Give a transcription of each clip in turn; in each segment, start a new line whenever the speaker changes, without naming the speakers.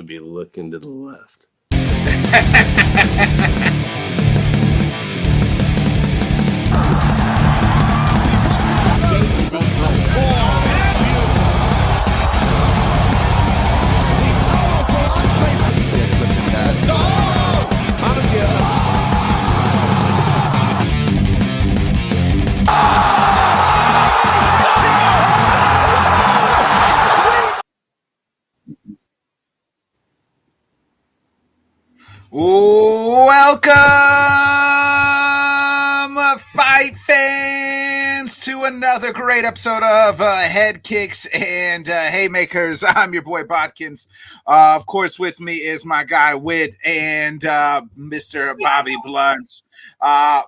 to be looking to the left.
Welcome, fight fans, to another great episode of Headkicks and Haymakers. I'm your boy Bodkins. Of course, with me is my guy Wit and Mr. Bobby Blunt.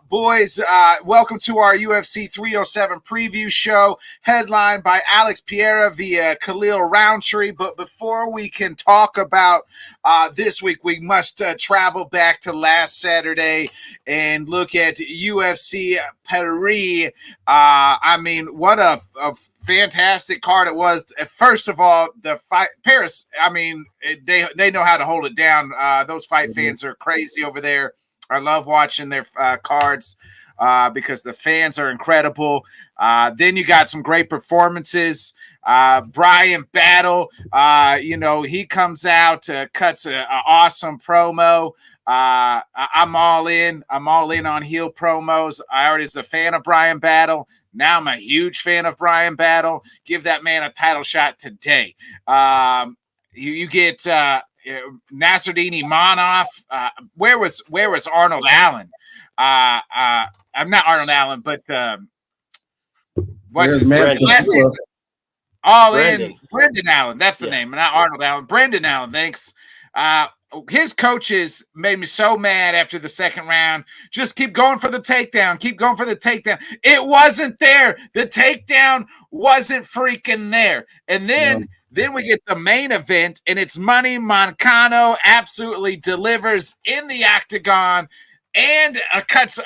Boys, welcome to our UFC 307 preview show, headlined by Alex Pereira via Khalil Roundtree. But before we can talk about this week, we must travel back to last Saturday and look at UFC Paris. I mean, what a fantastic card it was. First of all, the fight Paris. I mean, they know how to hold it down. Those fight fans are crazy over there. I love watching their cards because the fans are incredible. Then you got some great performances. Brian Battle, he comes out, cuts an awesome promo. I'm all in. I'm all in on heel promos. I already was a fan of Brian Battle. Now I'm a huge fan of Brian Battle. Give that man a title shot today. You get Nasruddin Imanov. Where was Arnold Allen? I'm not Arnold Allen, but what's his name? Brendan Allen. That's the name, not Arnold Allen. Brendan Allen. Thanks. His coaches made me so mad after the second round. Just keep going for the takedown. Keep going for the takedown. It wasn't there. The takedown wasn't freaking there. And then we get the main event, and it's Money Moncano absolutely delivers in the octagon and cuts.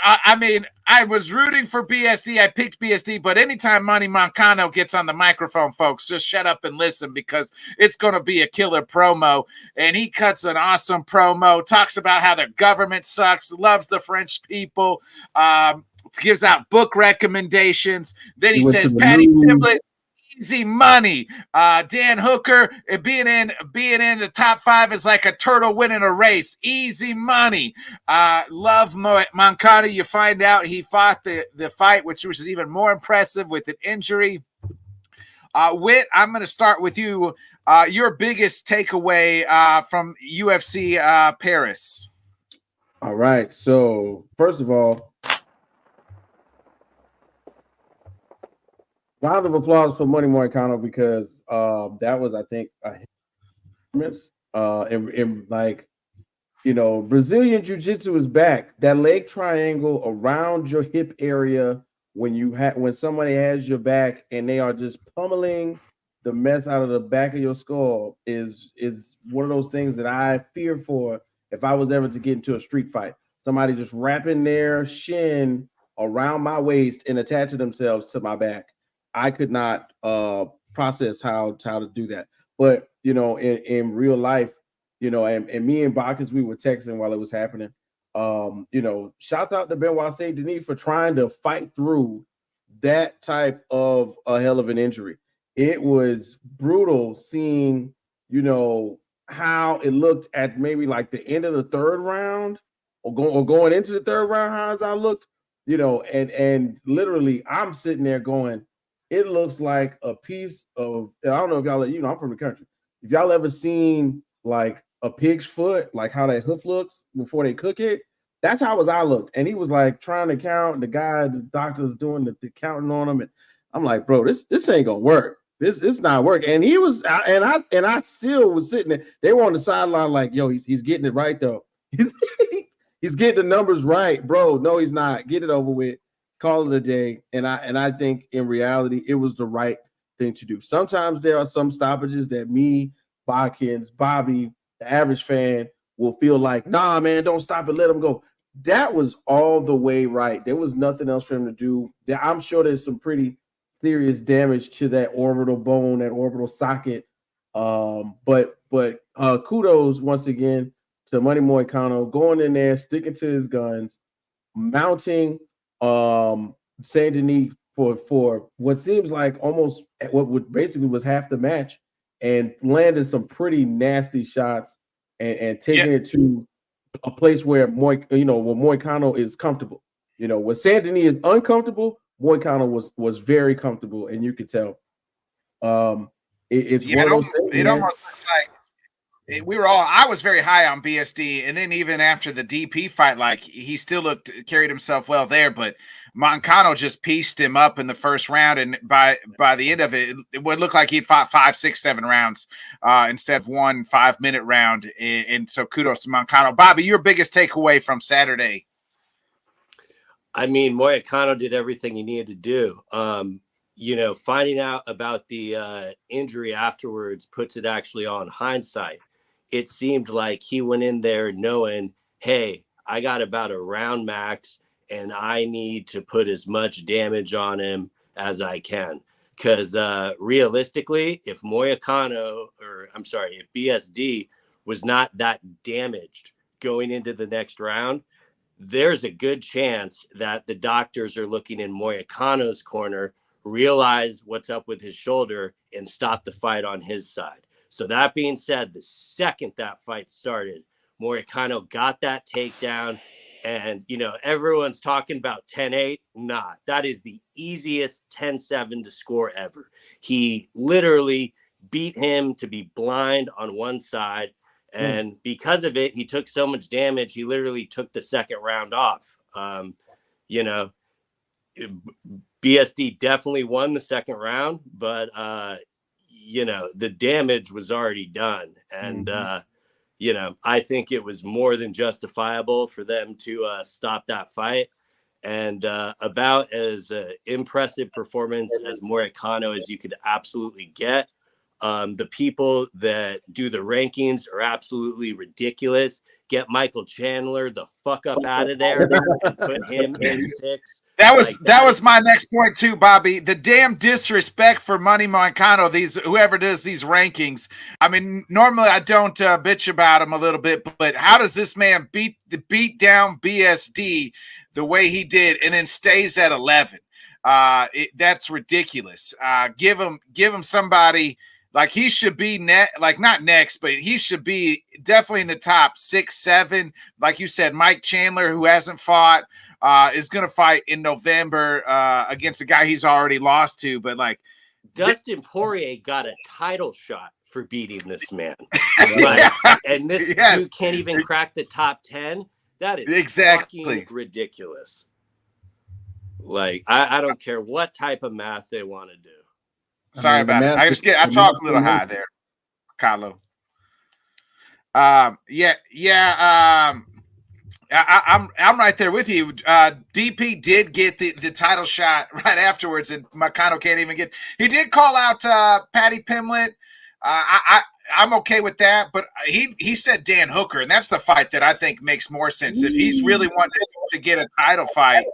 I was rooting for BSD. I picked BSD, but anytime Money Moncano gets on the microphone, folks, just shut up and listen because it's going to be a killer promo. And he cuts an awesome promo, talks about how the government sucks, loves the French people, gives out book recommendations. Then he says, Patty Pimblett, easy money. Dan Hooker, being in the top 5 is like a turtle winning a race. Easy money. Love Moncano. You find out he fought the fight, which was even more impressive with an injury. Wit, I'm going to start with you. Your biggest takeaway from UFC Paris.
All right. So first of all, round of applause for Money Moicano because that was, I think, a miss. Brazilian Jiu-Jitsu is back. That leg triangle around your hip area when somebody has your back and they are just pummeling the mess out of the back of your skull is one of those things that I fear for if I was ever to get into a street fight. Somebody just wrapping their shin around my waist and attaching themselves to my back. I could not process how to do that. But, in real life, and me and Bacchus, we were texting while it was happening. Shout out to Benoit Saint Denis for trying to fight through that type of a hell of an injury. It was brutal seeing, how it looked at maybe like the end of the third round or going into the third round, how as I looked, and literally I'm sitting there going, it looks like a piece of, I don't know if y'all, I'm from the country. If y'all ever seen like a pig's foot, like how that hoof looks before they cook it, that's how I looked. And he was like trying to count. The doctor's doing the counting on him. And I'm like, bro, this ain't gonna work. This not working. And he was, and I still was sitting there. They were on the sideline like, yo, he's getting it right though. He's getting the numbers right, bro. No, he's not. Get it over with. Call it a day. And I think in reality, it was the right thing to do. Sometimes there are some stoppages that me, Bodkins, Bobby, the average fan will feel like, nah, man, don't stop it. Let him go. That was all the way right. There was nothing else for him to do. I'm sure there's some pretty serious damage to that orbital bone, that orbital socket. But kudos once again to Money Moicano going in there, sticking to his guns, mounting Saint Denis for what seems like almost what would basically was half the match, and landing some pretty nasty shots and taking it to a place where Moicano is comfortable. When Saint Denis is uncomfortable, Moicano was very comfortable, and you could tell. It's one of those things.
It almost looks like I was very high on BSD, and then even after the DP fight, like he still carried himself well there, but Moicano just pieced him up in the first round, and by the end of it, it would look like he fought 5, 6, 7 rounds instead of 1 5-minute round, and so kudos to Moicano. Bobby, your biggest takeaway from Saturday?
I mean, Moicano did everything he needed to do. Finding out about the injury afterwards puts it actually on hindsight. It seemed like he went in there knowing, hey, I got about a round max and I need to put as much damage on him as I can. Because realistically, if BSD was not that damaged going into the next round, there's a good chance that the doctors are looking in Moicano's corner, realize what's up with his shoulder, and stop the fight on his side. So that being said, the second that fight started, Moicano got that takedown, and everyone's talking about 10-8. Nah, that is the easiest 10-7 to score ever. He literally beat him to be blind on one side, and because of it, he took so much damage, he literally took the second round off. BSD definitely won the second round, but the damage was already done. And, I think it was more than justifiable for them to stop that fight. And about as impressive performance as Moicano as you could absolutely get. The people that do the rankings are absolutely ridiculous. Get Michael Chandler the fuck up out of there and put him in 6.
That was my next point too, Bobby. The damn disrespect for Money Moicano, whoever does these rankings. I mean, normally I don't bitch about him a little bit, but how does this man beat down BSD the way he did and then stays at 11? That's ridiculous. Give him somebody. Like he should be not next, but he should be definitely in the top 6, 7. Like you said, Mike Chandler, who hasn't fought, is going to fight in November against a guy he's already lost to. But like
Dustin Poirier got a title shot for beating this man, and this dude can't even crack the top 10. That is exactly ridiculous. Like I don't care what type of math they want to do.
Sorry about it. I talk a little high there, Carlo. I'm right there with you. DP did get the title shot right afterwards, and Moicano can't even get. He did call out Patty Pimblett. I'm okay with that, but he said Dan Hooker, and that's the fight that I think makes more sense. If he's really wanting to get a title fight,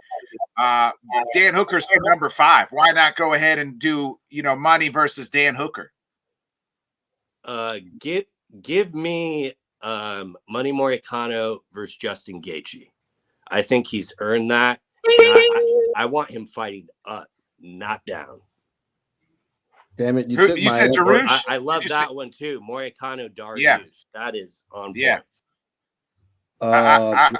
Dan Hooker's number 5. Why not go ahead and do Money versus Dan Hooker?
Give me Money Moicano versus Justin Gaethje. I think he's earned that. I want him fighting up, not down.
Damn it! You
said Darush.
I love that one too. Moicano Dariush. Yeah. That is on point.
Yeah. I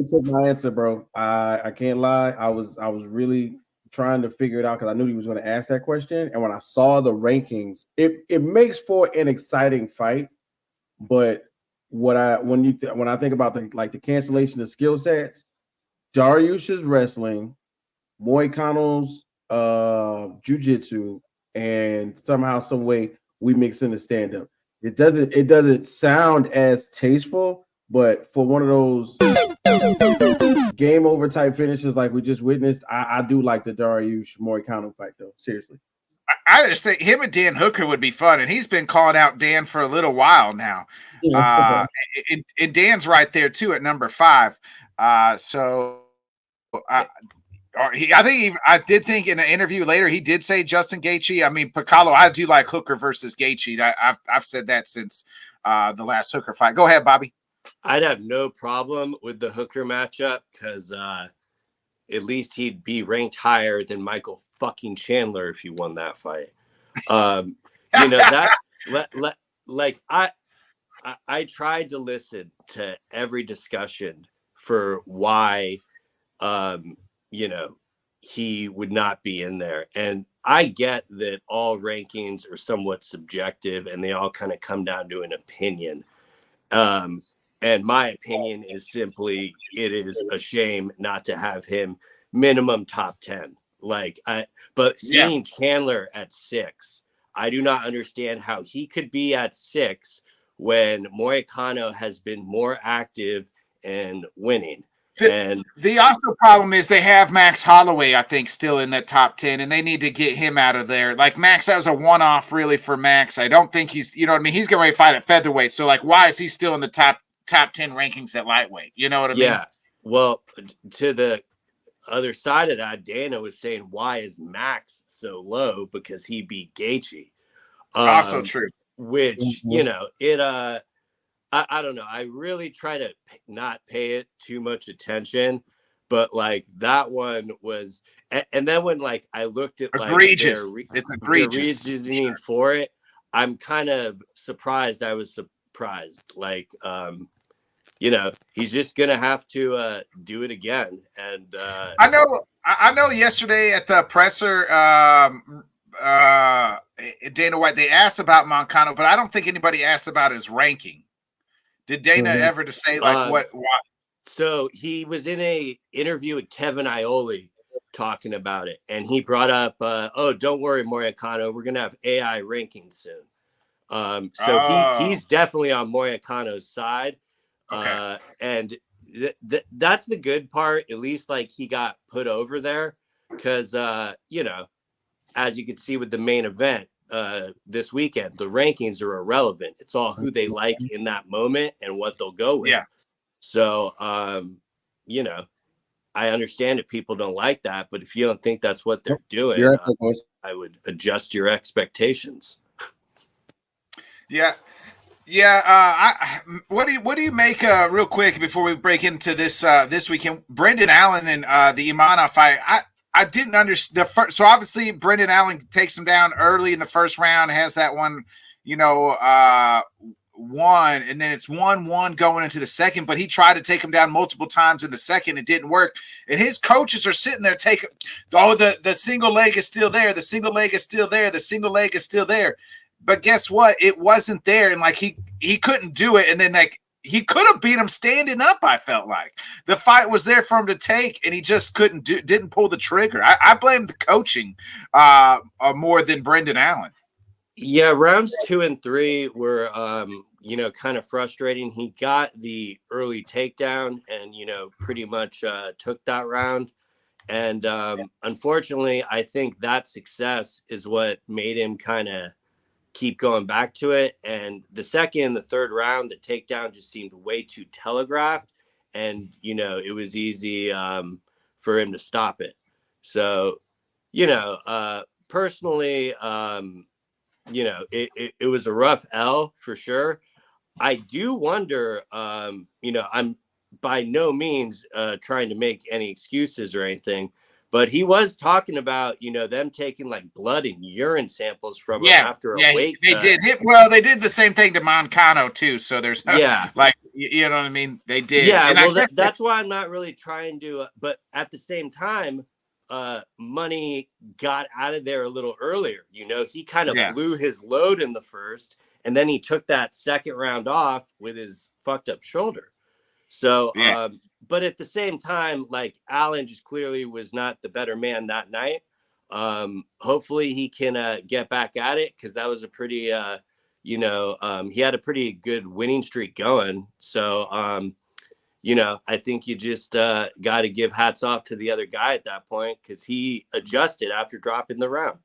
took my answer, bro. I can't lie. I was really trying to figure it out because I knew he was going to ask that question. And when I saw the rankings, it makes for an exciting fight. But when I think about the cancellation of skill sets, Dariush's wrestling, Moicano's jiu-jitsu, and somehow, some way we mix in the stand-up. It doesn't sound as tasteful, but for one of those game over type finishes like we just witnessed, I do like the Dariush Moicano fight though. Seriously.
I just think him and Dan Hooker would be fun, and he's been calling out Dan for a little while now. And Dan's right there too at number 5. Or I did think in an interview later he did say Justin Gaethje. I mean, Piccolo, I do like Hooker versus Gaethje. I've said that since the last Hooker fight. Go ahead, Bobby.
I'd have no problem with the Hooker matchup because at least he'd be ranked higher than Michael fucking Chandler if he won that fight. That like I tried to listen to every discussion for why he would not be in there. And I get that all rankings are somewhat subjective and they all kind of come down to an opinion. And my opinion is simply it is a shame not to have him minimum top 10. But seeing Chandler at 6, I do not understand how he could be at 6 when Moicano has been more active and winning.
The also problem is they have Max Holloway, I think, still in that top 10, and they need to get him out of there. Like, Max, that was a one-off, really, for Max. I don't think he's, you know what I mean? He's getting ready to fight at featherweight. So, like, why is he still in the top 10 rankings at lightweight? You know what I mean?
Yeah. Well, to the other side of that, Dana was saying, why is Max so low? Because he beat Gaethje.
Also true.
Which, I don't know. I really try to not pay it too much attention, but like that one was, and then when like I looked at like
egregious, it's egregious
the reasoning for it, I'm kind of surprised. I was surprised. Like, he's just gonna have to do it again. And
I know. Yesterday at the presser, Dana White, they asked about Moicano, but I don't think anybody asked about his ranking. Did Dana ever to say like what?
So he was in a interview with Kevin Iole talking about it, and he brought up, don't worry, Moicano, we're gonna have AI rankings soon. He's definitely on Moicano's side, and that's the good part. At least like he got put over there, because as you can see with the main event this weekend, the rankings are irrelevant. It's all who they like in that moment and what they'll go with.
Yeah.
So, I understand if people don't like that, but if you don't think that's what they're doing, I would adjust your expectations.
Yeah. What do you make real quick before we break into this weekend? Brendan Allen and the Imana fight. I didn't understand the first. So obviously Brendan Allen takes him down early in the first round, has that one, one, and then it's 1-1 going into the second, but he tried to take him down multiple times in the second. It didn't work. And his coaches are sitting there taking, the single leg is still there. The single leg is still there. The single leg is still there. But guess what? It wasn't there. And like, he couldn't do it. And then like, he could have beat him standing up. I felt like the fight was there for him to take, and he just didn't pull the trigger. I blame the coaching more than Brendan Allen.
Yeah, rounds 2 and 3 were kind of frustrating. He got the early takedown and pretty much took that round. And unfortunately, I think that success is what made him kind of keep going back to it. And the second, the third round, the takedown just seemed way too telegraphed, and it was easy for him to stop it. So personally, it was a rough L for sure. I do wonder, I'm by no means trying to make any excuses or anything, but he was talking about, them taking like blood and urine samples from him after a weight cut.
They did the same thing to Moicano too. So there's no, like, you know what I mean? They did.
Yeah. Well, that's why I'm not really trying to, but at the same time, Money got out of there a little earlier. He kind of blew his load in the first, and then he took that second round off with his fucked up shoulder. So, but at the same time, like, Allen just clearly was not the better man that night. Hopefully he can get back at it, because that was a pretty, he had a pretty good winning streak going. So, I think you just got to give hats off to the other guy at that point, because he adjusted after dropping the round.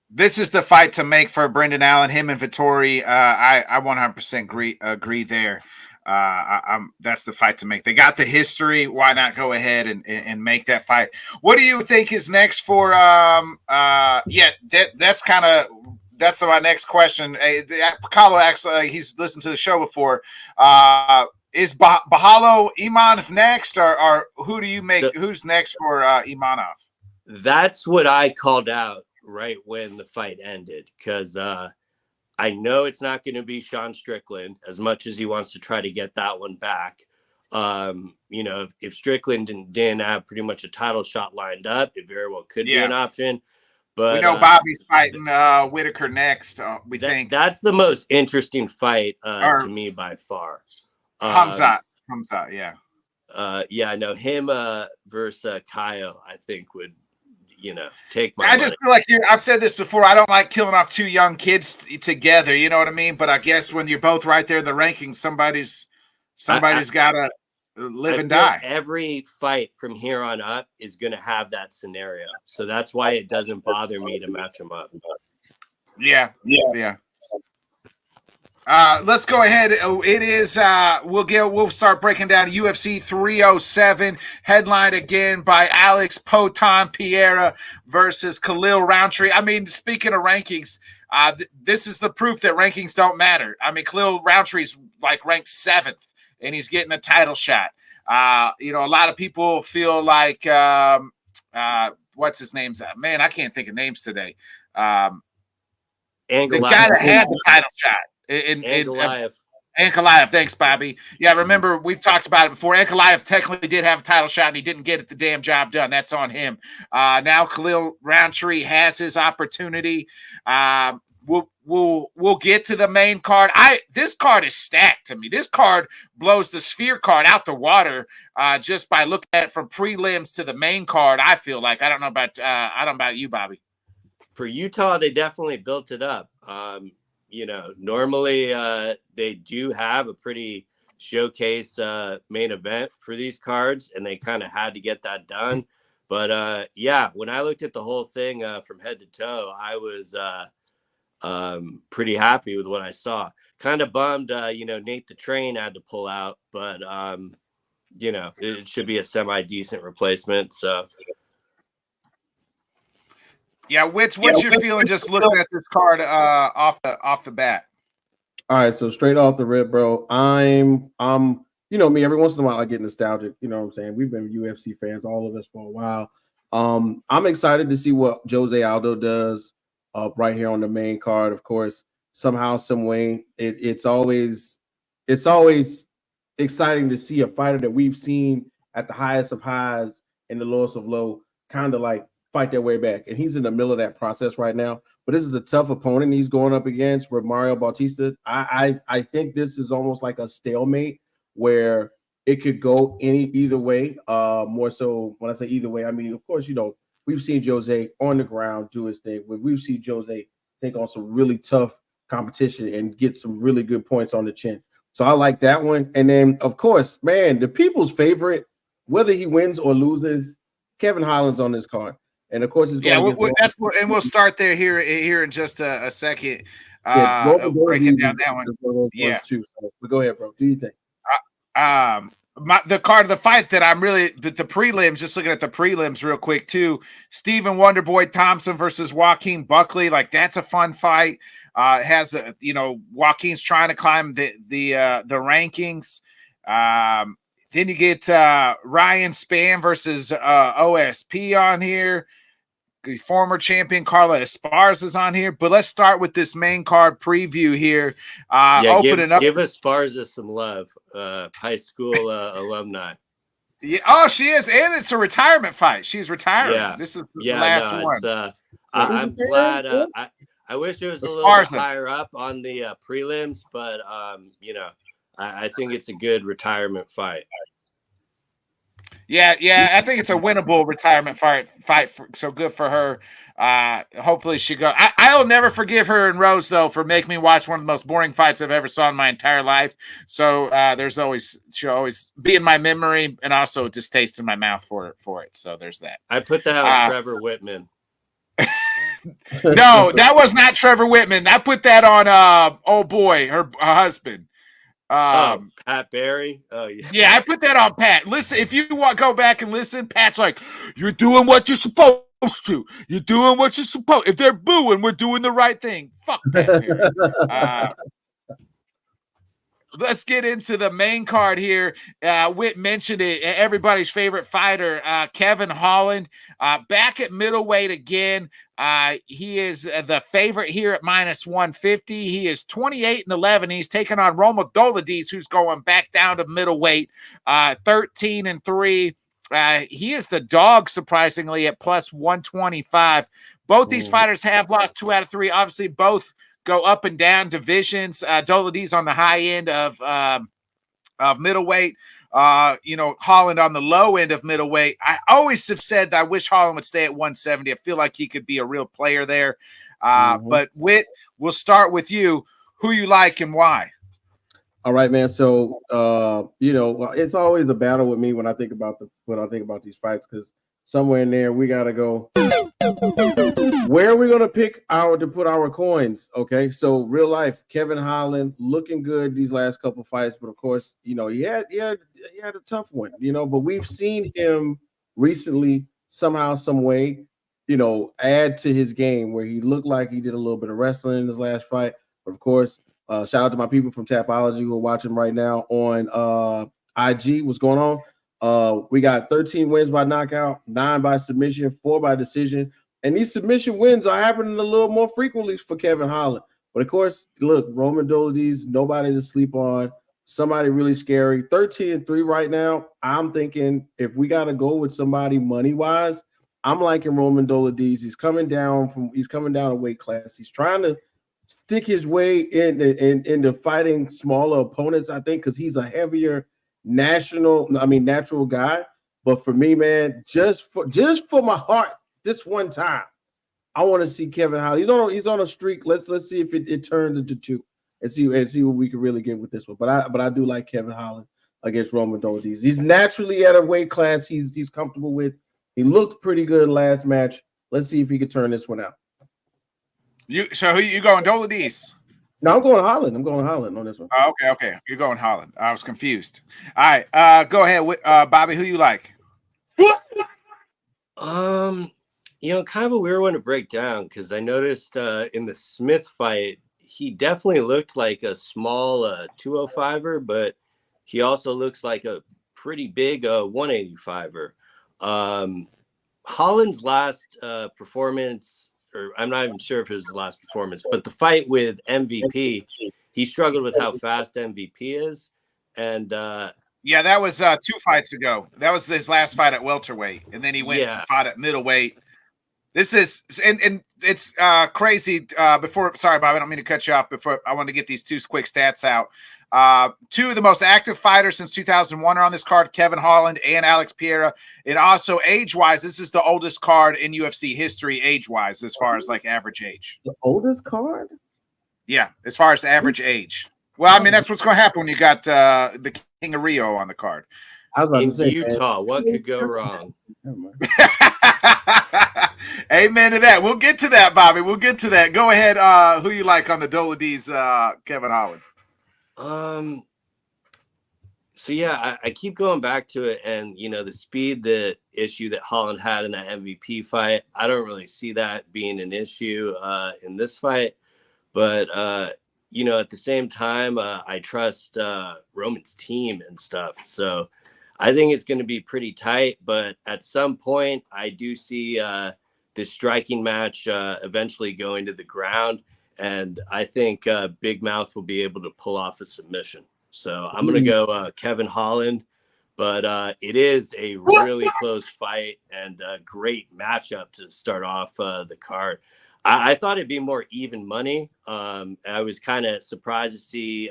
This is the fight to make for Brendan Allen, him and Vettori. I 100% agree there. That's the fight to make. They got the history. Why not go ahead and make that fight? What do you think is next for? That's my next question. Paulo actually, he's listened to the show before. Is Bahalo Imanov next, or who do you make? Who's next for Imanov?
That's what I called out right when the fight ended, because I know it's not going to be Sean Strickland, as much as he wants to try to get that one back. If Strickland didn't have pretty much a title shot lined up, it very well could be an option. But
we know Bobby's fighting Whitaker next. We think
that's the most interesting fight to me by far.
Hamzat, yeah.
I know him versus Kaio, I think would, take my
I just feel like I've said this before. I don't like killing off two young kids together. You know what I mean? But I guess when you're both right there in the rankings, somebody's got to live and die.
Every fight from here on up is going to have that scenario. So that's why it doesn't bother me to match them up.
Yeah. Let's go ahead. It is we'll start breaking down UFC 307, headlined again by Alex Potan Piera versus Khalil Roundtree. I mean, speaking of rankings, this is the proof that rankings don't matter. I mean, Khalil Roundtree's like ranked 7th, and he's getting a title shot. A lot of people feel like what's his name's man? I can't think of names today. The guy that had the title shot. Ankalaev. Thanks, Bobby. Yeah, remember we've talked about it before. Ankalaev technically did have a title shot and he didn't get the damn job done. That's on him. Now Khalil Roundtree has his opportunity. We'll get to the main card. This card is stacked to me. This card blows the Sphere card out the water just by looking at it from prelims to the main card. I feel like I don't know about you, Bobby.
For Utah, they definitely built it up. Normally they do have a pretty showcase main event for these cards, and they kind of had to get that done. But when I looked at the whole thing from head to toe, I was pretty happy with what I saw. Kind of bummed, Nate the Train had to pull out, but it should be a semi-decent replacement. So.
Yeah, what's your feeling just looking at this card off the bat?
All right, so straight off the rip, bro. I'm me, every once in a while I get nostalgic, you know what I'm saying? We've been UFC fans, all of us, for a while. I'm excited to see what Jose Aldo does right here on the main card. Of course, somehow, some way, it's always exciting to see a fighter that we've seen at the highest of highs and the lowest of low kind of like fight their way back, and he's in the middle of that process right now. But this is a tough opponent he's going up against with Mario Bautista. I think this is almost like a stalemate where it could go either way. More so when I say either way, I mean, of course, we've seen Jose on the ground do his thing. We've seen Jose take on some really tough competition and get some really good points on the chin. So I like that one. And then, of course, man, the people's favorite, whether he wins or loses, Kevin Holland's on this card. And of course,
we'll start there here in just a second. Breaking down that one.
Too. So, but go ahead, bro. Do you think?
The fight that I'm really the prelims. Just looking at the prelims real quick too. Stephen Wonderboy Thompson versus Joaquin Buckley. Like that's a fun fight. Joaquin's trying to climb the rankings. Then you get Ryan Spann versus OSP on here. The former champion Carla Esparza is on here. But let's start with this main card preview here.
Give Esparza some love. High school alumni.
Yeah. Oh, she is. And it's a retirement fight. She's retiring. Yeah. This is the last one.
I'm glad. I wish it was a little bit higher up on the prelims, but, I think it's a good retirement fight.
Yeah, I think it's a winnable retirement fight. So good for her. Hopefully she goes. I'll never forgive her and Rose though for making me watch one of the most boring fights I've ever saw in my entire life. So she'll always be in my memory and also a distaste in my mouth for it. So there's that.
I put that on Trevor Whitman.
No, that was not Trevor Whitman. I put that on old boy, her husband.
Pat Barry. Oh yeah.
Yeah, I put that on Pat. Listen, if you want go back and listen, Pat's like, "You're doing what you're supposed to. You're doing what you're supposed. If they're booing, we're doing the right thing." Fuck Pat Barry. Let's get into the main card here. Whit mentioned it. Everybody's favorite fighter, Kevin Holland, back at middleweight again. He is the favorite here at -150. He is 28-11. He's taking on Roma Dolidis, who's going back down to middleweight, 13-3. He is the dog, surprisingly, at +125. Both these fighters have lost 2 out of 3. Obviously, both go up and down divisions. Dolidis on the high end of middleweight. Holland on the low end of middleweight. I always have said that I wish Holland would stay at 170. I feel like he could be a real player there. But Whit, we'll start with you. Who you like and why?
All right, man. So it's always a battle with me when I think about these fights, because somewhere in there we gotta go. Where are we gonna pick to put our coins? Okay, so real life, Kevin Holland looking good these last couple fights, but of course, he had a tough one, but we've seen him recently somehow, some way, add to his game where he looked like he did a little bit of wrestling in his last fight. But of course, shout out to my people from Tapology who are watching right now on IG. What's going on? We got 13 wins by knockout, 9 by submission, 4 by decision. And these submission wins are happening a little more frequently for Kevin Holland. But of course, look, Roman Dolidis, nobody to sleep on. Somebody really scary. 13-3 right now. I'm thinking if we got to go with somebody money-wise, I'm liking Roman Dolidis. He's coming down a weight class. He's trying to stick his way into fighting smaller opponents, I think, because he's a heavier natural guy. But for me, man, just for my heart, this one time, I want to see Kevin Holland. He's on a streak. Let's see if it turns into 2 and see what we can really get with this one. But I do like Kevin Holland against Roman Dolidis. He's naturally at a weight class he's comfortable with. He looked pretty good last match. Let's see if he can turn this one out.
So who you going, Dolidis?
No, I'm going Holland. I'm going Holland on this one.
Oh, okay. You're going Holland. I was confused. All right, go ahead, Bobby. Who you like?
Kind of a weird one to break down, because I noticed in the Smith fight, he definitely looked like a small 205er, but he also looks like a pretty big 185er. Holland's last performance, or I'm not even sure if it was the last performance, but the fight with MVP, he struggled with how fast MVP is. And
yeah, that was 2 fights ago. That was his last fight at welterweight, and then he went and fought at middleweight. This is and it's crazy. Sorry, Bob, I don't mean to cut you off. Before I want to get these 2 quick stats out. 2 of the most active fighters since 2001 are on this card: Kevin Holland and Alex Pereira. And also age-wise, this is the oldest card in UFC history, age-wise, as far as like average age.
The oldest card?
Yeah, as far as average age. Well, I mean, that's what's going to happen when you got the King of Rio on the card.
I was about
in
to say,
Utah, what could go wrong?
Amen to that. We'll get to that, Bobby. We'll get to that. Go ahead. Who you like on the Dolidis, Kevin Holland?
So yeah, I keep going back to it, and the speed, the issue that Holland had in that MVP fight, I don't really see that being an issue in this fight. But at the same time, I trust Roman's team and stuff. So I think it's going to be pretty tight. But at some point, I do see this striking match eventually going to the ground. And I think Big Mouth will be able to pull off a submission. So I'm going to go Kevin Holland. But it is a really close fight and a great matchup to start off the card. I thought it'd be more even money. I was kind of surprised to see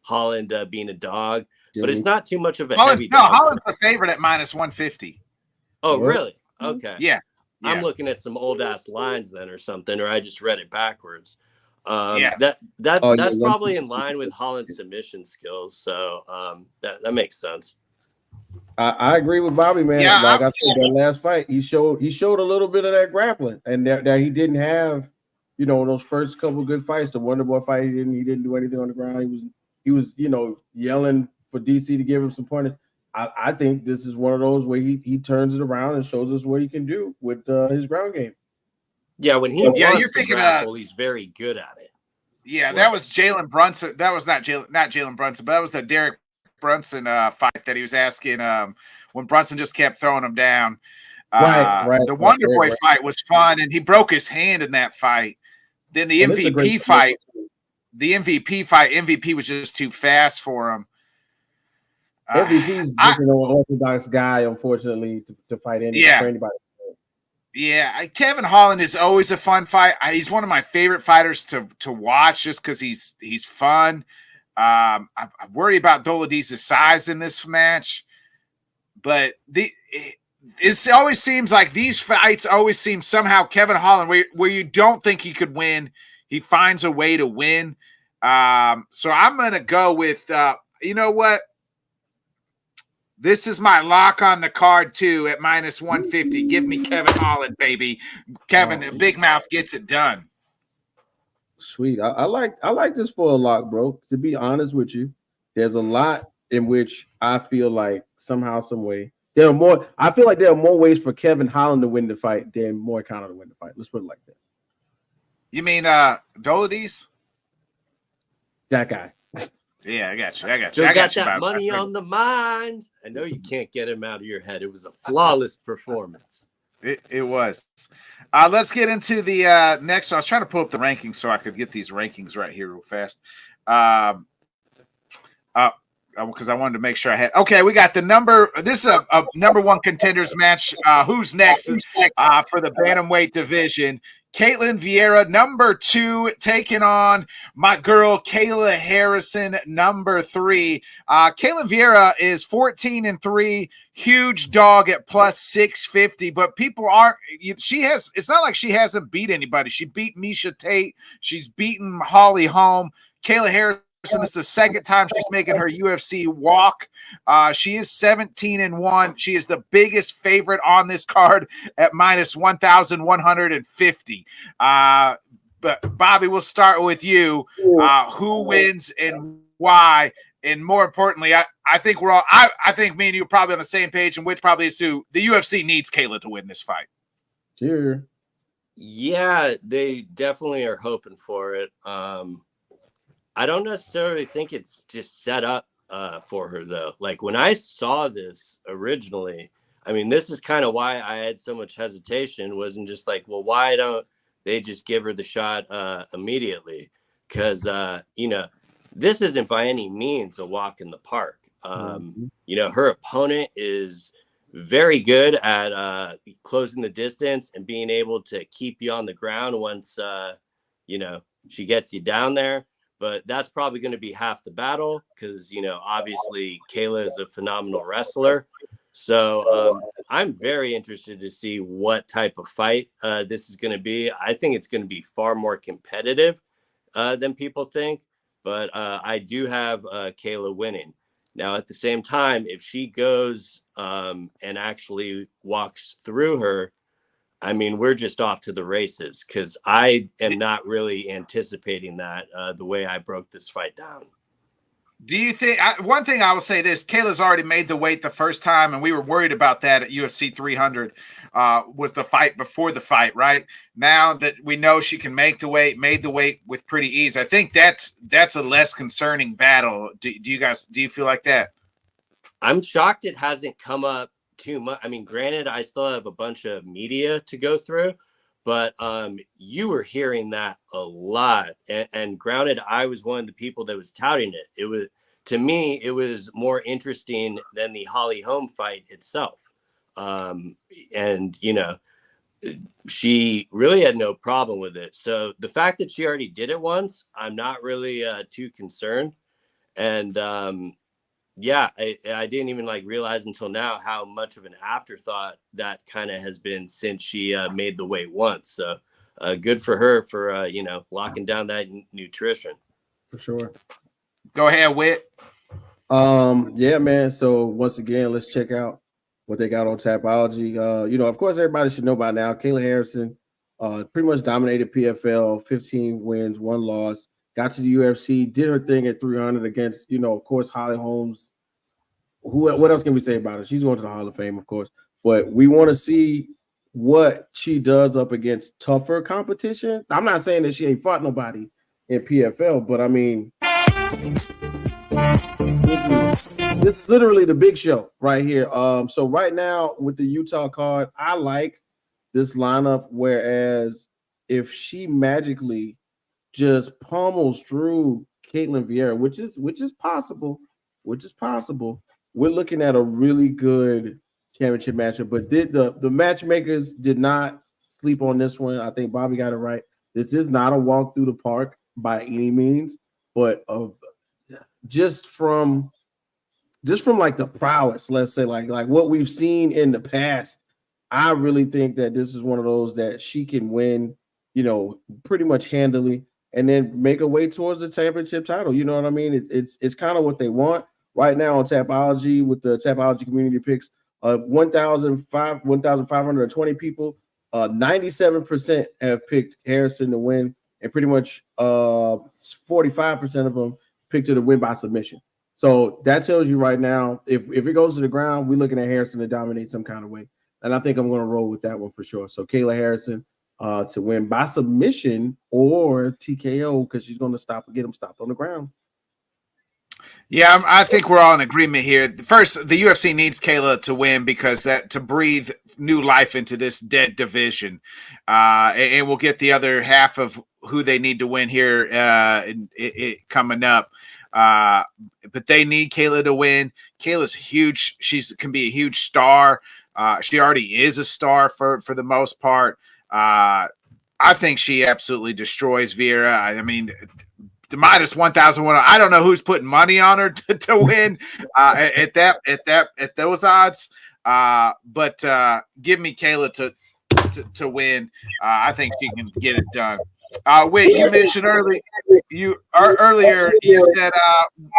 Holland being a dog, but it's not too much of a heavy dog.
Holland's the favorite at -150.
Oh, really? Okay.
Yeah.
I'm looking at some old ass lines then or something, or I just read it backwards.
Yeah.
That's probably in line with Holland's submission skills. So that makes sense.
I agree with Bobby, man.
Yeah,
Like I said, that last fight, he showed a little bit of that grappling, and that he didn't have, those first couple good fights. The Wonder Boy fight, he didn't do anything on the ground. He was yelling for DC to give him some pointers. I think this is one of those where he turns it around and shows us what he can do with his ground game.
Yeah, when he wants to grapple, he's very good at it.
Yeah, that was Jalen Brunson. That was not Jalen Brunson, but that was the Derek Brunson fight that he was asking when Brunson just kept throwing him down.
Right.
The Wonder Boy fight was fun, and he broke his hand in that fight. Then the MVP fight, MVP was just too fast for him.
MVP's just an orthodox guy, unfortunately, to fight for anybody.
Yeah, Kevin Holland is always a fun fight. He's one of my favorite fighters to watch just because he's fun. I worry about Dolidis' size in this match, but it always seems like these fights always seem somehow Kevin Holland where you don't think he could win, he finds a way to win. So I'm gonna go with you know what? This is my lock on the card too at -150. Give me Kevin Holland, baby. Kevin, Big Mouth gets it done.
Sweet. I like this for a lock, bro. To be honest with you, there's a lot in which I feel like somehow, some way, I feel like there are more ways for Kevin Holland to win the fight than Moicano to win the fight. Let's put it like that.
You mean Dolidis?
That guy.
Yeah, I got you.
Still got that money on the mind. I know you can't get him out of your head. It was a flawless performance.
It was. Let's get into the next one. I was trying to pull up the rankings so I could get these rankings right here real fast. Because I wanted to make sure I had. Okay, we got the number. This is a number one contenders match. Who's next for the bantamweight division? Caitlin Vieira, number 2, taking on my girl Kayla Harrison, number 3. Caitlin Vieira is 14-3, huge dog at +650. But people aren't. It's not like she hasn't beat anybody. She beat Miesha Tate. She's beaten Holly Holm. Kayla Harrison. This is the second time she's making her UFC walk. She is 17-1. She is the biggest favorite on this card at -1,150. But Bobby, we'll start with you. Who wins and why? And more importantly, I think I think me and you are probably on the same page, and which probably is too. The UFC needs Kayla to win this fight.
Sure.
Yeah, they definitely are hoping for it. I don't necessarily think it's just set up for her, though. Like, when I saw this originally, I mean, this is kind of why I had so much hesitation. Wasn't just like, well, why don't they just give her the shot immediately? Because, this isn't by any means a walk in the park. Her opponent is very good at closing the distance and being able to keep you on the ground once, she gets you down there. But that's probably going to be half the battle because, obviously Kayla is a phenomenal wrestler. So I'm very interested to see what type of fight this is going to be. I think it's going to be far more competitive than people think. But I do have Kayla winning. Now, at the same time, if she goes and actually walks through her, I mean, we're just off to the races because I am not really anticipating that the way I broke this fight down.
Do you think one thing I will say this, Kayla's already made the weight the first time, and we were worried about that at UFC 300 was the fight before the fight, right? Now that we know she can made the weight with pretty ease. I think that's a less concerning battle. Do you feel like that?
I'm shocked it hasn't come up too much. I mean, granted, I still have a bunch of media to go through, but you were hearing that a lot. And granted, I was one of the people that was touting it. It was, to me, it was more interesting than the Holly Holm fight itself. She really had no problem with it. So the fact that she already did it once, I'm not really too concerned. And I didn't even realize until now how much of an afterthought that kind of has been since she made the weight once. So good for her for, locking down that nutrition.
For sure.
Go ahead, Whit.
Yeah, man. So once again, let's check out what they got on Tapology. Of course, everybody should know by now. Kayla Harrison, pretty much dominated PFL, 15 wins, 1 loss. Got to the UFC, did her thing at 300 against, of course, Holly Holmes. What else can we say about her? She's going to the Hall of Fame, of course. But we want to see what she does up against tougher competition. I'm not saying that she ain't fought nobody in PFL, but I mean, this is literally the big show right here. So right now with the Utah card, I like this lineup. Whereas if she magically just pummels through Caitlin Vieira, which is possible, we're looking at a really good championship matchup. But the matchmakers did not sleep on this one. I think Bobby got it right. This is not a walk through the park by any means, but just from like the prowess, let's say, like what we've seen in the past, I really think that this is one of those that she can win, pretty much handily, and then make her way towards the championship title. You know what I mean? It's kind of what they want right now on Tapology with the Tapology community picks. 1,520 people, 97% have picked Harrison to win, and pretty much 45% of them picked her to win by submission. So that tells you right now, if it goes to the ground, we're looking at Harrison to dominate some kind of way. And I think I'm going to roll with that one for sure. So Kayla Harrison to win by submission or TKO, because she's going to get him stopped on the ground.
Yeah, I think we're all in agreement here. First, the UFC needs Kayla to win because to breathe new life into this dead division. And we'll get the other half of who they need to win here coming up. But they need Kayla to win. Kayla's huge. She can be a huge star. She already is a star for the most part. I think she absolutely destroys Vieira. I mean, the minus 1,100. I don't know who's putting money on her to win at those odds. But give me Kayla to win. I think she can get it done. Wait, you mentioned earlier you said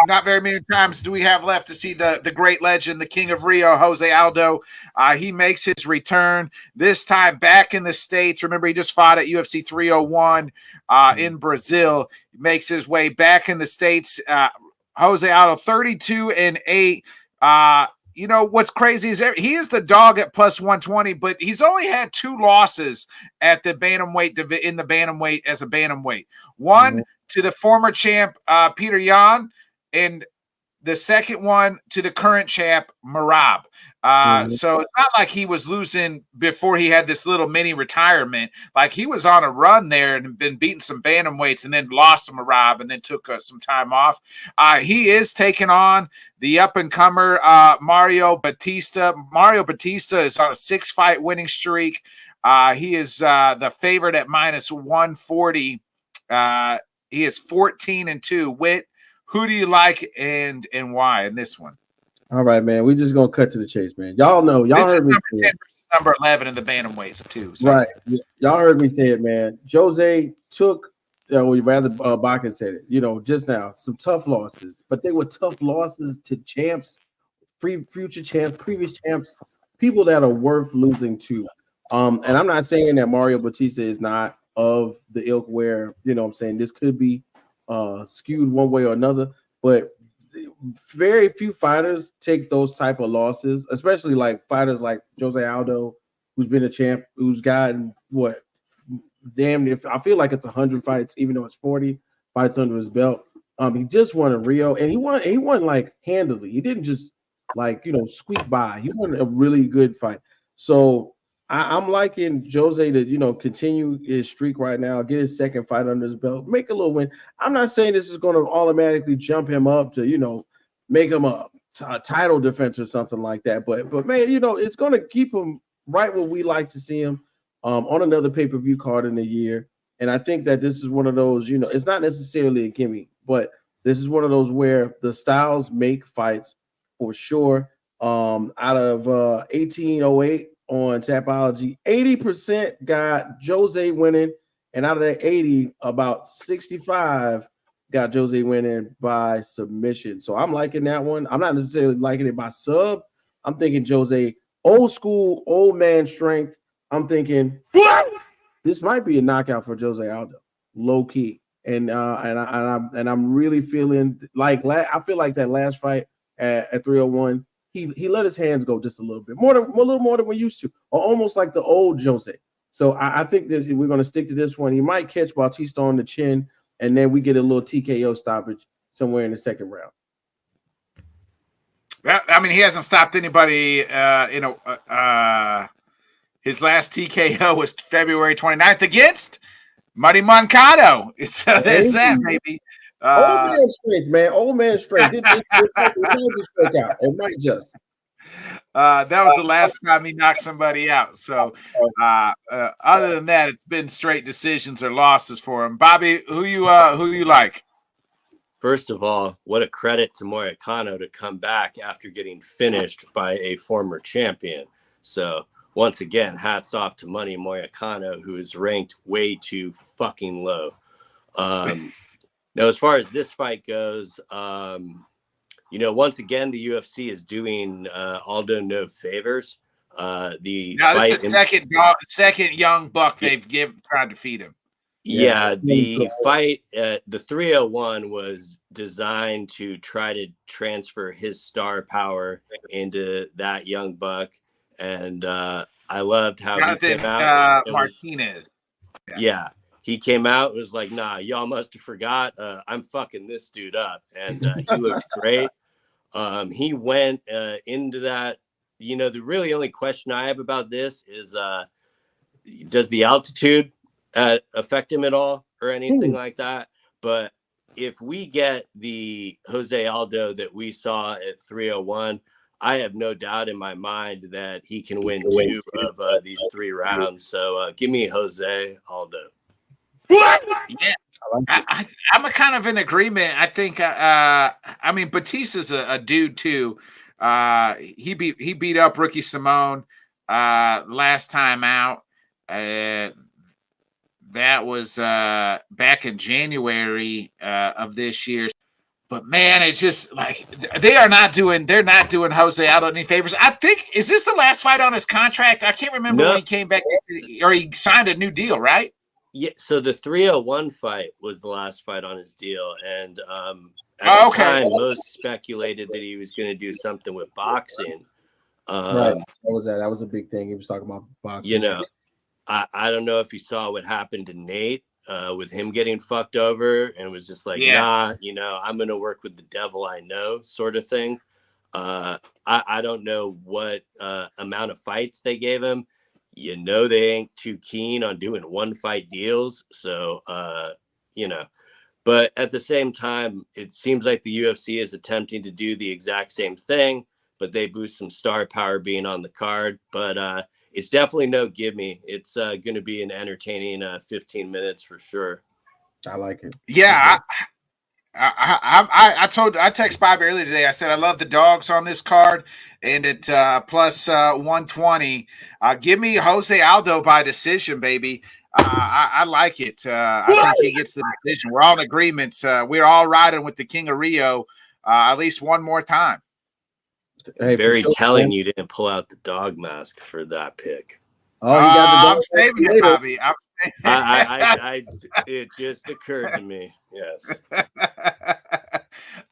not very many times do we have left to see the great legend, the King of Rio, Jose Aldo. He makes his return this time back in the States. Remember, he just fought at UFC 301 in Brazil. He makes his way back in the States. Jose Aldo, 32-8. What's crazy is he is the dog at plus 120, but he's only had 2 losses at the bantamweight in the bantamweight as a bantamweight. One to the former champ Peter Yan, and the second one to the current champ Merab. So it's not like he was losing before he had this little mini retirement. Like, he was on a run there and been beating some bantamweights and then lost to Merab and then took some time off. He is taking on the up-and-comer Mario Batista. Mario Batista is on a 6-fight winning streak. He is the favorite at minus 140. He is 14-2. Whit, who do you like and why in this one?
All right, man. We're just gonna cut to the chase, man. Y'all know, y'all heard me
say it. Versus number 11 in the bantamweights too. So.
Right, y'all heard me say it, man. Jose took, Bakken said it, just now, some tough losses, but they were tough losses to champs, future champs, previous champs, people that are worth losing to. And I'm not saying that Mario Batista is not of the ilk where, I'm saying this could be skewed one way or another, but very few fighters take those type of losses, especially like fighters like Jose Aldo, who's been a champ, who's gotten I feel like it's 100 fights, even though it's 40 fights under his belt. He just won in Rio, and he won like handily. He didn't just squeak by. He won a really good fight. So I'm liking Jose to, continue his streak right now, get his second fight under his belt, make a little win. I'm not saying this is going to automatically jump him up to, make him a title defense or something like that. But man, it's going to keep him right where we like to see him on another pay-per-view card in the year. And I think that this is one of those, it's not necessarily a gimme, but this is one of those where the styles make fights for sure. Out of 1808, on Tapology, 80% got Jose winning, and out of that 80, about 65 got Jose winning by submission. So I'm liking that one. I'm not necessarily liking it by sub. I'm thinking Jose, old school, old man strength. I'm thinking this might be a knockout for Jose Aldo, low key. I'm really feeling like I feel like that last fight at 301, he let his hands go just a little bit, a little more than we're used to, or almost like the old Jose. So I think that we're going to stick to this one. He might catch Bautista on the chin, and then we get a little TKO stoppage somewhere in the second round.
Well, I mean, he hasn't stopped anybody. His last TKO was February 29th against Muddy Moncado. So there's that, maybe.
Old man strength, man. Old man strength. It might just work out. It might just.
That was the last time he knocked somebody out. So other than that, it's been straight decisions or losses for him. Bobby, who you like?
First of all, what a credit to Moicano to come back after getting finished by a former champion. So once again, hats off to Money Moicano, who is ranked way too fucking low. Now, as far as this fight goes, once again, the UFC is doing Aldo no favors.
This is second young buck they've tried to feed him.
Yeah, the fight, the 301 was designed to try to transfer his star power into that young buck. And I loved how
Jonathan,
he came out.
Martinez.
Yeah. He came out and was like, nah, y'all must have forgot. I'm fucking this dude up. And he looked great. He went into that. The really only question I have about this is, does the altitude affect him at all or anything like that? But if we get the Jose Aldo that we saw at 301, I have no doubt in my mind that he can win 2 of these 3 rounds. So give me Jose Aldo.
Yeah, I'm a kind of in agreement. I think. Batista's a dude too. He beat up Ricky Simone last time out. That was back in January of this year. But man, it's just like they're not doing Jose Aldo any favors. I think, is this the last fight on his contract? I can't remember when he came back, or he signed a new deal, right?
Yeah, so the 301 fight was the last fight on his deal, and at the time, most speculated that he was going to do something with boxing.
Right, that was a big thing. He was talking about boxing.
I don't know if you saw what happened to Nate with him getting fucked over, and was just like, nah, I'm going to work with the devil I know, sort of thing. I don't know what amount of fights they gave him. They ain't too keen on doing one fight deals. So, but at the same time, it seems like the UFC is attempting to do the exact same thing, but they boost some star power being on the card. But it's definitely no gimme. It's going to be an entertaining 15 minutes for sure.
I like it.
Yeah. I text Bobby earlier today. I said I love the dogs on this card, and at plus 120. Give me Jose Aldo by decision, baby. I like it. I think he gets the decision. We're all in agreement. We're all riding with the King of Rio at least one more time.
Hey, very telling you didn't pull out the dog mask for that pick.
I'm saving it, Bobby.
It just occurred to me. Yes.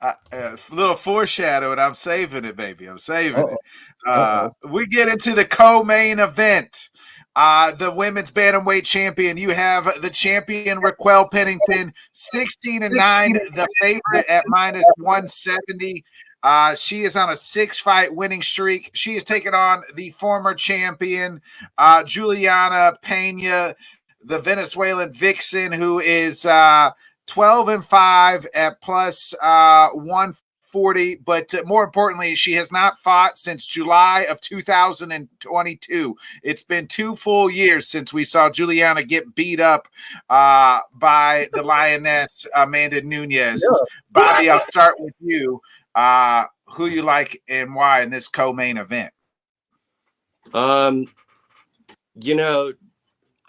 A little foreshadowing. I'm saving it, baby. I'm saving it. We get into the co-main event. The women's bantamweight champion. You have the champion Raquel Pennington, 16-9, the favorite at minus 170. She is on a 6-fight winning streak. She is taking on the former champion, Juliana Pena, the Venezuelan vixen, who is 12-5 at plus 140. But more importantly, she has not fought since July of 2022. It's been 2 full years since we saw Juliana get beat up by the lioness, Amanda Nunes. Yeah. Bobby, I'll start with you. Who you like and why in this co-main event?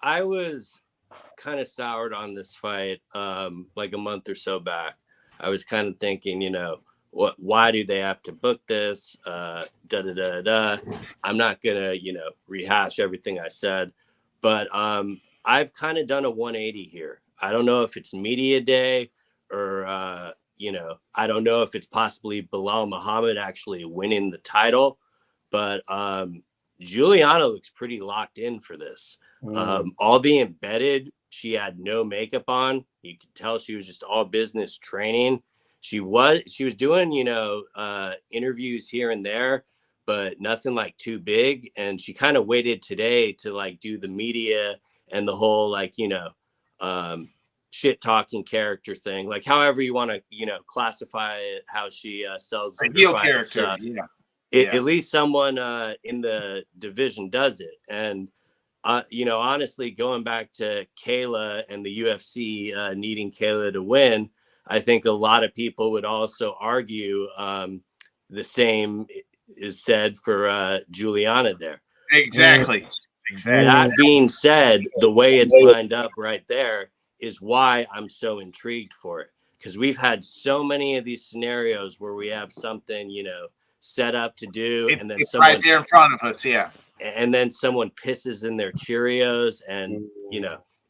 I was kind of soured on this fight like a month or so back. I was kind of thinking, why do they have to book this? I'm not gonna, rehash everything I said, but I've kind of done a 180 here. I don't know if it's media day or I don't know if it's possibly Bilal Muhammad actually winning the title, but Juliana looks pretty locked in for this. All the embedded, she had no makeup on. You could tell she was just all business training. She was doing, interviews here and there, but nothing like too big. And she kind of waited today to like do the media and the whole like, shit talking character thing, like however you want to, classify it, how she sells
A
her
heel
fights.
character. Yeah.
At least someone in the division does it. And honestly, going back to Kayla and the UFC needing Kayla to win, I think a lot of people would also argue the same is said for Juliana there.
Exactly.
That being said, the way it's lined up right there is why I'm so intrigued for it, because we've had so many of these scenarios where we have something, set up to do, and then
it's
someone
right there in front of us. Yeah.
And then someone pisses in their Cheerios, and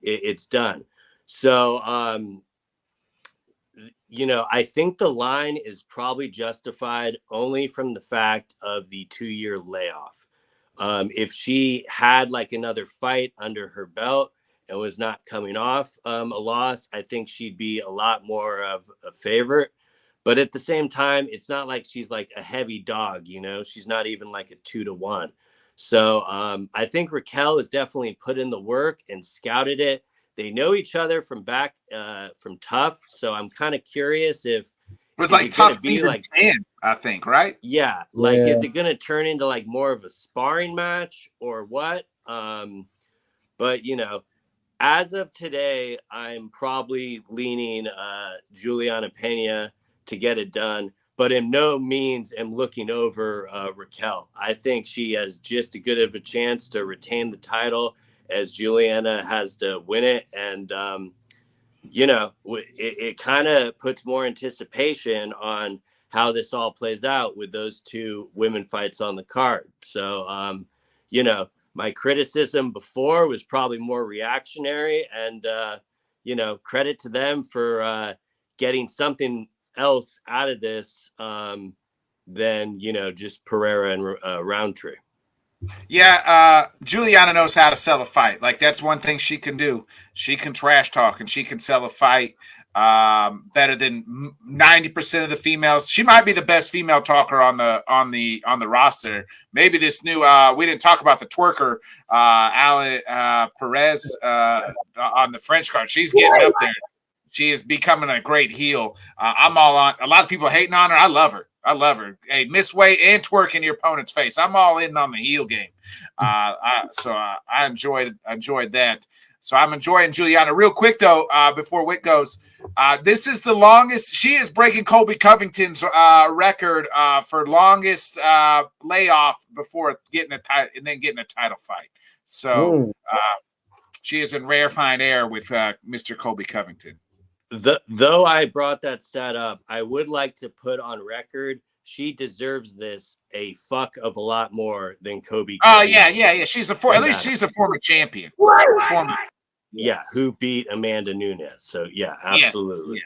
it's done. So I think the line is probably justified only from the fact of the 2-year layoff. If she had like another fight under her belt and was not coming off a loss, I think she'd be a lot more of a favorite. But at the same time, it's not like she's like a heavy dog, she's not even like a 2-1. So I think Raquel has definitely put in the work and scouted it. They know each other from back from Tough. So I'm kind of curious if
it was like Tough season like 10, I think, right?
Yeah. Like, is it going to turn into like more of a sparring match or what? But, as of today, I'm probably leaning Juliana Pena to get it done, but in no means am looking over Raquel. I think she has just as good of a chance to retain the title as Juliana has to win it. And, it kind of puts more anticipation on how this all plays out with those two women fights on the card. So, my criticism before was probably more reactionary, and, credit to them for getting something else out of this than, just Pereira and Roundtree.
Yeah, Juliana knows how to sell a fight. Like, that's one thing she can do. She can trash talk and she can sell a fight better than 90% of the females. She might be the best female talker on the roster. Maybe this new we didn't talk about the twerker Alan Perez on the French card. She's getting up there. She is becoming a great heel. I'm all on. A lot of people hating on her. I love her. Hey, miss weight and twerk in your opponent's face. I'm all in on the heel game. So I enjoyed that. So I'm enjoying Juliana. Real quick though, before Wick goes, this is the longest. She is breaking Colby Covington's record for longest layoff before getting a title and then getting a title fight. So she is in rarefied air with Mr. Colby Covington.
Though I brought that stat up, I would like to put on record she deserves this a fuck of a lot more than Kobe.
Oh yeah. She's at least she's a former champion.
Yeah, who beat Amanda Nunes. So yeah, absolutely.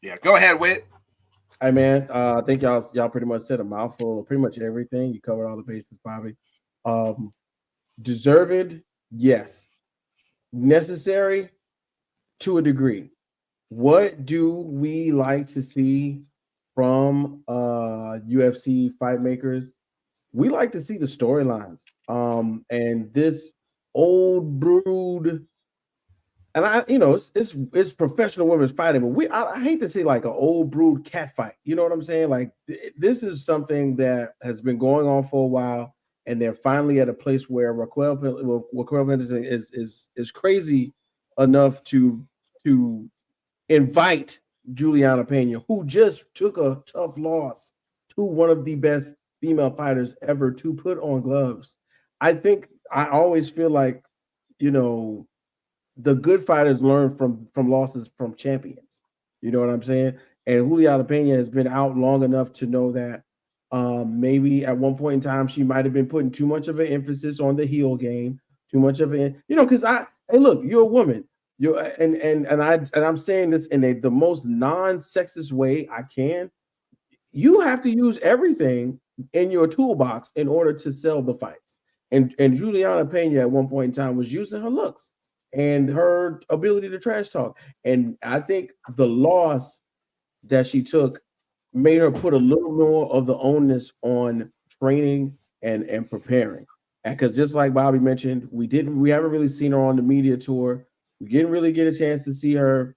Yeah. Go ahead, Whit.
Hey man, I think y'all pretty much said a mouthful of pretty much everything. You covered all the bases, Bobby. Deserved, yes. Necessary to a degree. What do we like to see from UFC fight makers? We like to see the storylines. And this old brood, and it's professional women's fighting, but I hate to see like an old brood cat fight. You know what I'm saying? Like this is something that has been going on for a while, and they're finally at a place where Raquel Pennington is crazy enough to invite Juliana Pena, who just took a tough loss to one of the best female fighters ever, to put on gloves. I always feel like, the good fighters learn from losses from champions. You know what I'm saying? And Juliana Pena has been out long enough to know that maybe at one point in time she might have been putting too much of an emphasis on the heel game, too much of it, because hey, look, you're a woman. I'm saying this in the most non-sexist way I can. You have to use everything in your toolbox in order to sell the fights. And Juliana Pena at one point in time was using her looks and her ability to trash talk. And I think the loss that she took made her put a little more of the onus on training and preparing. And because just like Bobby mentioned, we haven't really seen her on the media tour. We didn't really get a chance to see her,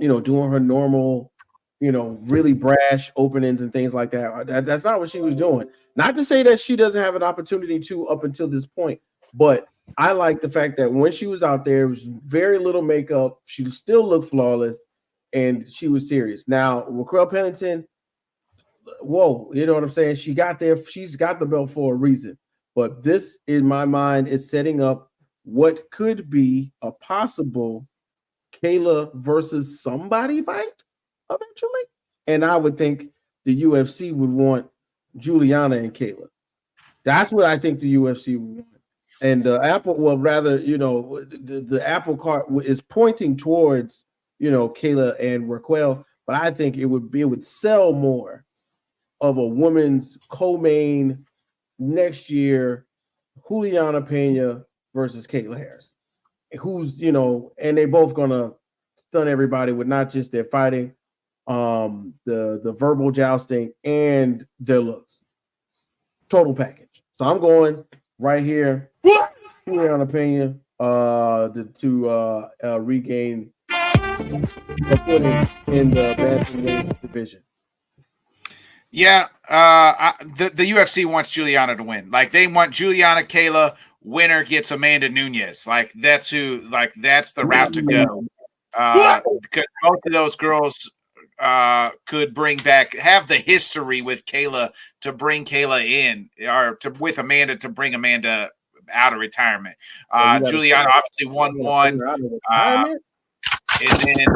doing her normal, really brash openings and things like that. That's not what she was doing. Not to say that she doesn't have an opportunity to up until this point, but I like the fact that when she was out there, it was very little makeup. She still looked flawless, and she was serious. Now, Raquel Pennington, whoa, you know what I'm saying? She got there. She's got the belt for a reason. But this, in my mind, is setting up what could be a possible Kayla versus somebody fight eventually. And I would think the UFC would want Juliana and Kayla. That's what I think the UFC would want. And Apple, well, rather, the Apple cart is pointing towards, Kayla and Raquel, but I think it would sell more of a women's co-main next year, Juliana Pena versus Kayla Harris, who's, and they both gonna stun everybody with not just their fighting, the verbal jousting and their looks. Total package. So I'm going right here, Juliana Pena, to regain a footing in the bantamweight division.
Yeah, the UFC wants Juliana to win. Like they want Juliana, Kayla. Winner gets Amanda Nunes. That's the route to go. Because both of those girls could have the history with Kayla to bring Kayla in, or with Amanda to bring Amanda out of retirement. Juliana obviously won one, and then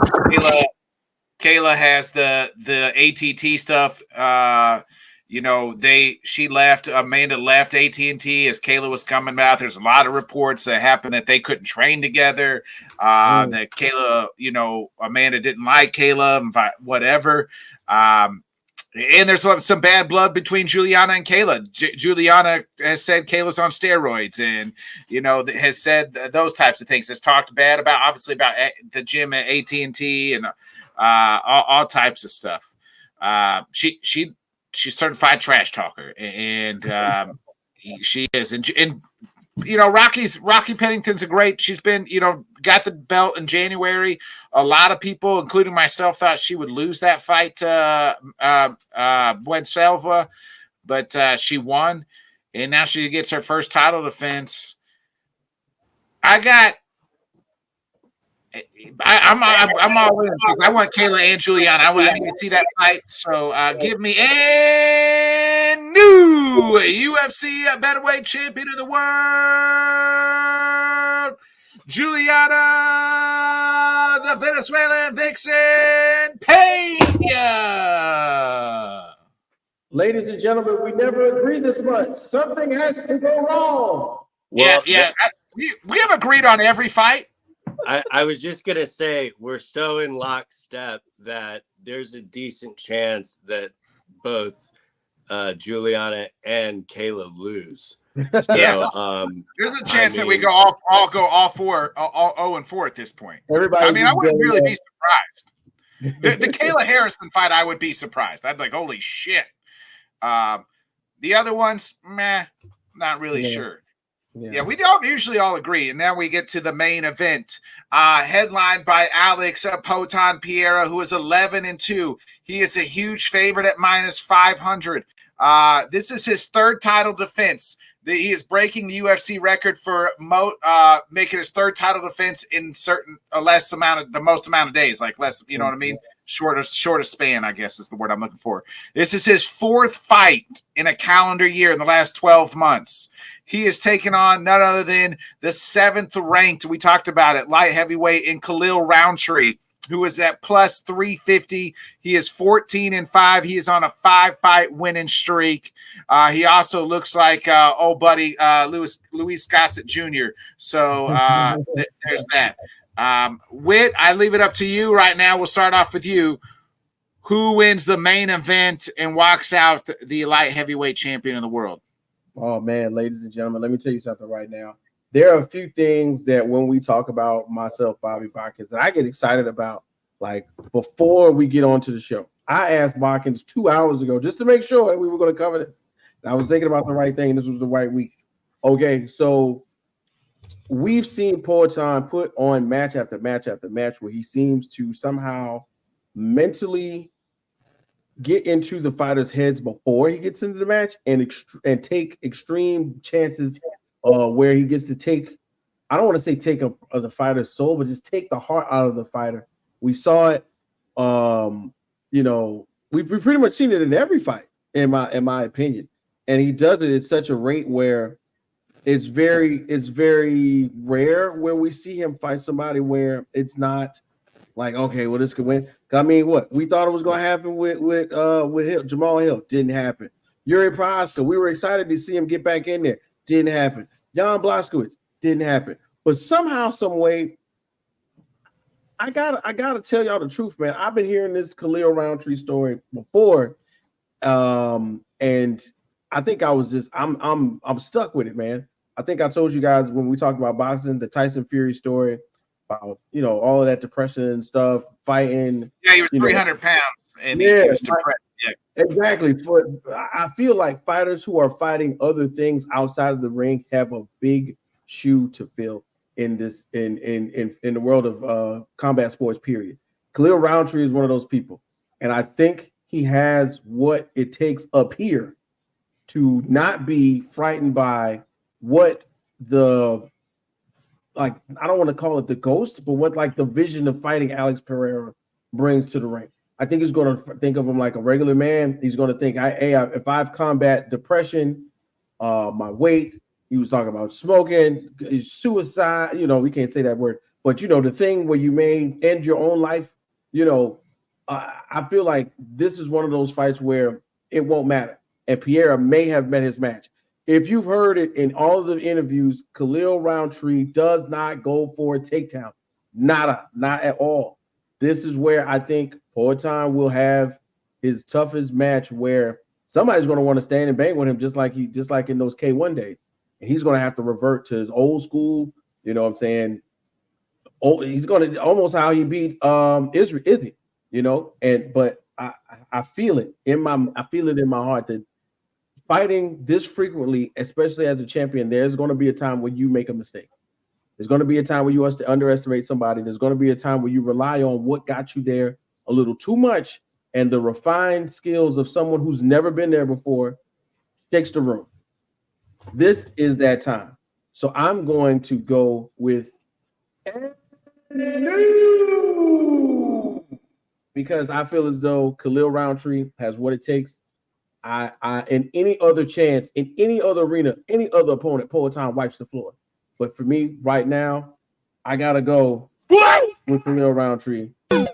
Kayla has the ATT stuff. Amanda left AT&T as Kayla was coming out. There's a lot of reports that happened that they couldn't train together. That Kayla, Amanda didn't like Kayla, whatever. And there's some bad blood between Juliana and Kayla. Juliana has said Kayla's on steroids, and has said those types of things. Has talked bad about the gym at AT&T and all types of stuff. She's certified trash talker, and she is. And Rocky Pennington's she's been, got the belt in January. A lot of people, including myself, thought she would lose that fight to Buenselva, but she won, and now she gets her first title defense. I'm all in because I want Kayla and Juliana. I need to see that fight. So give me a new UFC Bantamweight Champion of the World, Juliana, the Venezuelan Vixen Pena.
Ladies and gentlemen, we never agree this much. Something has to go wrong.
Well, we have agreed on every fight.
I was just going to say, we're so in lockstep that there's a decent chance that both Juliana and Kayla lose. So,
there's a chance that we go all 0-4 at this point.
Everybody,
I wouldn't really be surprised. The Kayla Harrison fight, I would be surprised. I'd be like, holy shit. The other ones, not really sure. Yeah, we don't usually all agree. And now we get to the main event, headlined by Alex Potan Piera, who is 11-2. He is a huge favorite at -500. This is his third title defense. He is breaking the UFC record for making his third title defense in the most amount of days, like less, you know what I mean? Shorter span, I guess is the word I'm looking for. This is his fourth fight in a calendar year in the last 12 months. He is taking on none other than the 7th ranked, we talked about it, light heavyweight in Khalil Roundtree. who is at plus 350. He is 14-5. He is on a 5-fight winning streak. He also looks like old buddy Luis Gossett Jr. So there's that. Whit, I leave it up to you right now. We'll start off with you. Who wins the main event and walks out the light heavyweight champion of the world?
Oh, man, ladies and gentlemen, let me tell you something right now. There are a few things that when we talk about myself, Bobby Botkins, that I get excited about, like before we get on to the show. I asked Botkins 2 hours ago just to make sure that we were going to cover this. And I was thinking about the right thing, and this was the right week. Okay, so we've seen Poatan put on match after match after match where he seems to somehow mentally get into the fighters' heads before he gets into the match and take extreme chances where he gets to take, I don't want to say take the fighter's soul, but just take the heart out of the fighter. We saw it, we've pretty much seen it in every fight, in my opinion. And he does it at such a rate where it's very rare where we see him fight somebody where it's not like, okay, well, this could win. I mean, what we thought it was going to happen with Hill, Jamal Hill, didn't happen. Yuri Prohaska, we were excited to see him get back in there, didn't happen. Jan Blachowicz, didn't happen. But somehow, some way, I gotta tell y'all the truth, man. I've been hearing this Khalil Roundtree story before, and I think I'm stuck with it, man. I think I told you guys when we talked about boxing, the Tyson Fury story, about all of that depression and stuff, fighting.
Yeah, he was 300 pounds, and he was depressed. Yeah,
exactly. But I feel like fighters who are fighting other things outside of the ring have a big shoe to fill in this in the world of combat sports. Period. Khalil Roundtree is one of those people, and I think he has what it takes up here to not be frightened by what the, like, I don't want to call it the ghost, but what like the vision of fighting Alex Pereira brings to the ring. I think he's going to think of him like a regular man. He's going to think, if I've combat depression, my weight. He was talking about smoking, suicide. We can't say that word, but the thing where you may end your own life. I feel like this is one of those fights where it won't matter, and Pereira may have met his match. If you've heard it in all of the interviews, Khalil Roundtree does not go for a takedown. Not at all. This is where I think Poatan will have his toughest match, where somebody's going to want to stand and bang with him, just like in those K1 days. And he's going to have to revert to his old school, you know what I'm saying? Oh, he's going to almost how he beat Izzy, but I feel it in my heart that fighting this frequently, especially as a champion, there's going to be a time when you make a mistake. There's going to be a time where you underestimate somebody. There's going to be a time where you rely on what got you there a little too much, and the refined skills of someone who's never been there before shakes the room. This is that time. So I'm going to go with because I feel as though Khalil Roundtree has what it takes. I in any other chance, in any other arena, any other opponent, Poatan wipes the floor. But for me, right now, I gotta go with Khalil Roundtree. This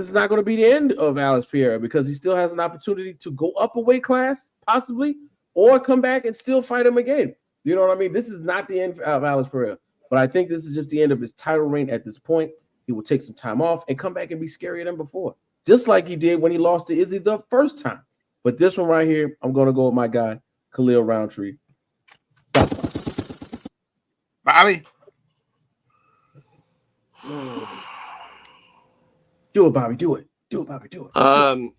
is not gonna be the end of Alex Pereira, because he still has an opportunity to go up a weight class, possibly, or come back and still fight him again. You know what I mean? This is not the end of Alex Pereira, but I think this is just the end of his title reign at this point. He will take some time off and come back and be scarier than before, just like he did when he lost to Izzy the first time. But this one right here, I'm going to go with my guy, Khalil Roundtree.
Bobby?
Do it, Bobby. Do it. Do it, Bobby. Do it.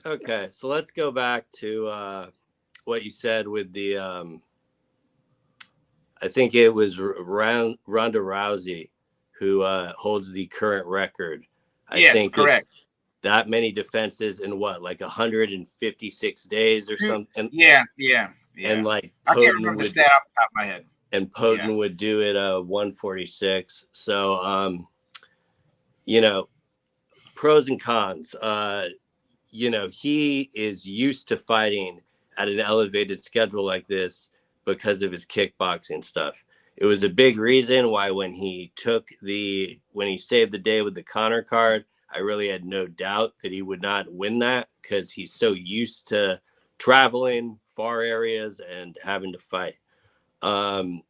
Okay, so let's go back to what you said with the I think it was Ronda Rousey who holds the current record. I think correct. That many defenses in what, like 156 days or something?
Yeah.
And like
I can't remember the stat off the top of my head.
And Poatan would do it 146. So pros and cons. He is used to fighting at an elevated schedule like this because of his kickboxing stuff. It was a big reason why when he saved the day with the Connor card, I really had no doubt that he would not win that because he's so used to traveling far areas and having to fight. I'm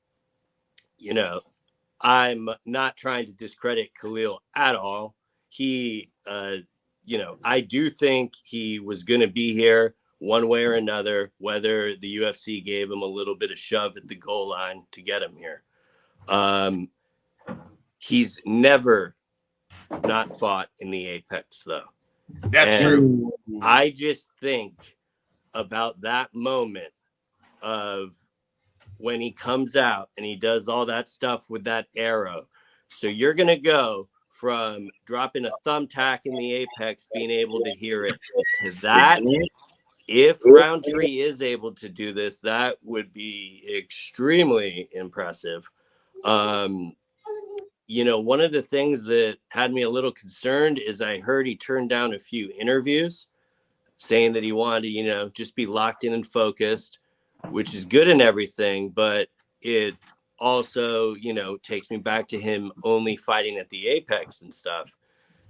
not trying to discredit Khalil at all. He, I do think he was going to be here one way or another, whether the UFC gave him a little bit of shove at the goal line to get him here. He's never not fought in the Apex, though.
That's true.
I just think about that moment of when he comes out and he does all that stuff with that arrow. So you're going to go from dropping a thumbtack in the Apex, being able to hear it, to that. If Roundtree is able to do this, that would be extremely impressive. One of the things that had me a little concerned is I heard he turned down a few interviews saying that he wanted to, just be locked in and focused, which is good and everything, but it also, takes me back to him only fighting at the Apex and stuff.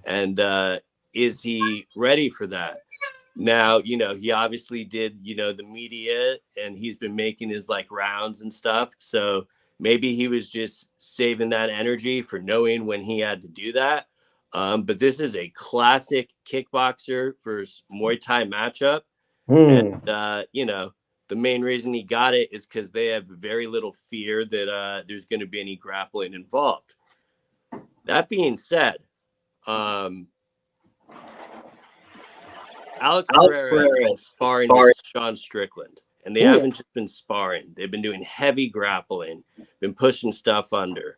And is he ready for that? Now, he obviously did, the media, and he's been making his rounds and stuff. So maybe he was just saving that energy for knowing when he had to do that. But this is a classic kickboxer versus Muay Thai matchup. And, the main reason he got it is because they have very little fear that there's going to be any grappling involved. That being said, Alex Pereira has been sparring with Sean Strickland, and they haven't just been sparring. They've been doing heavy grappling, been pushing stuff under.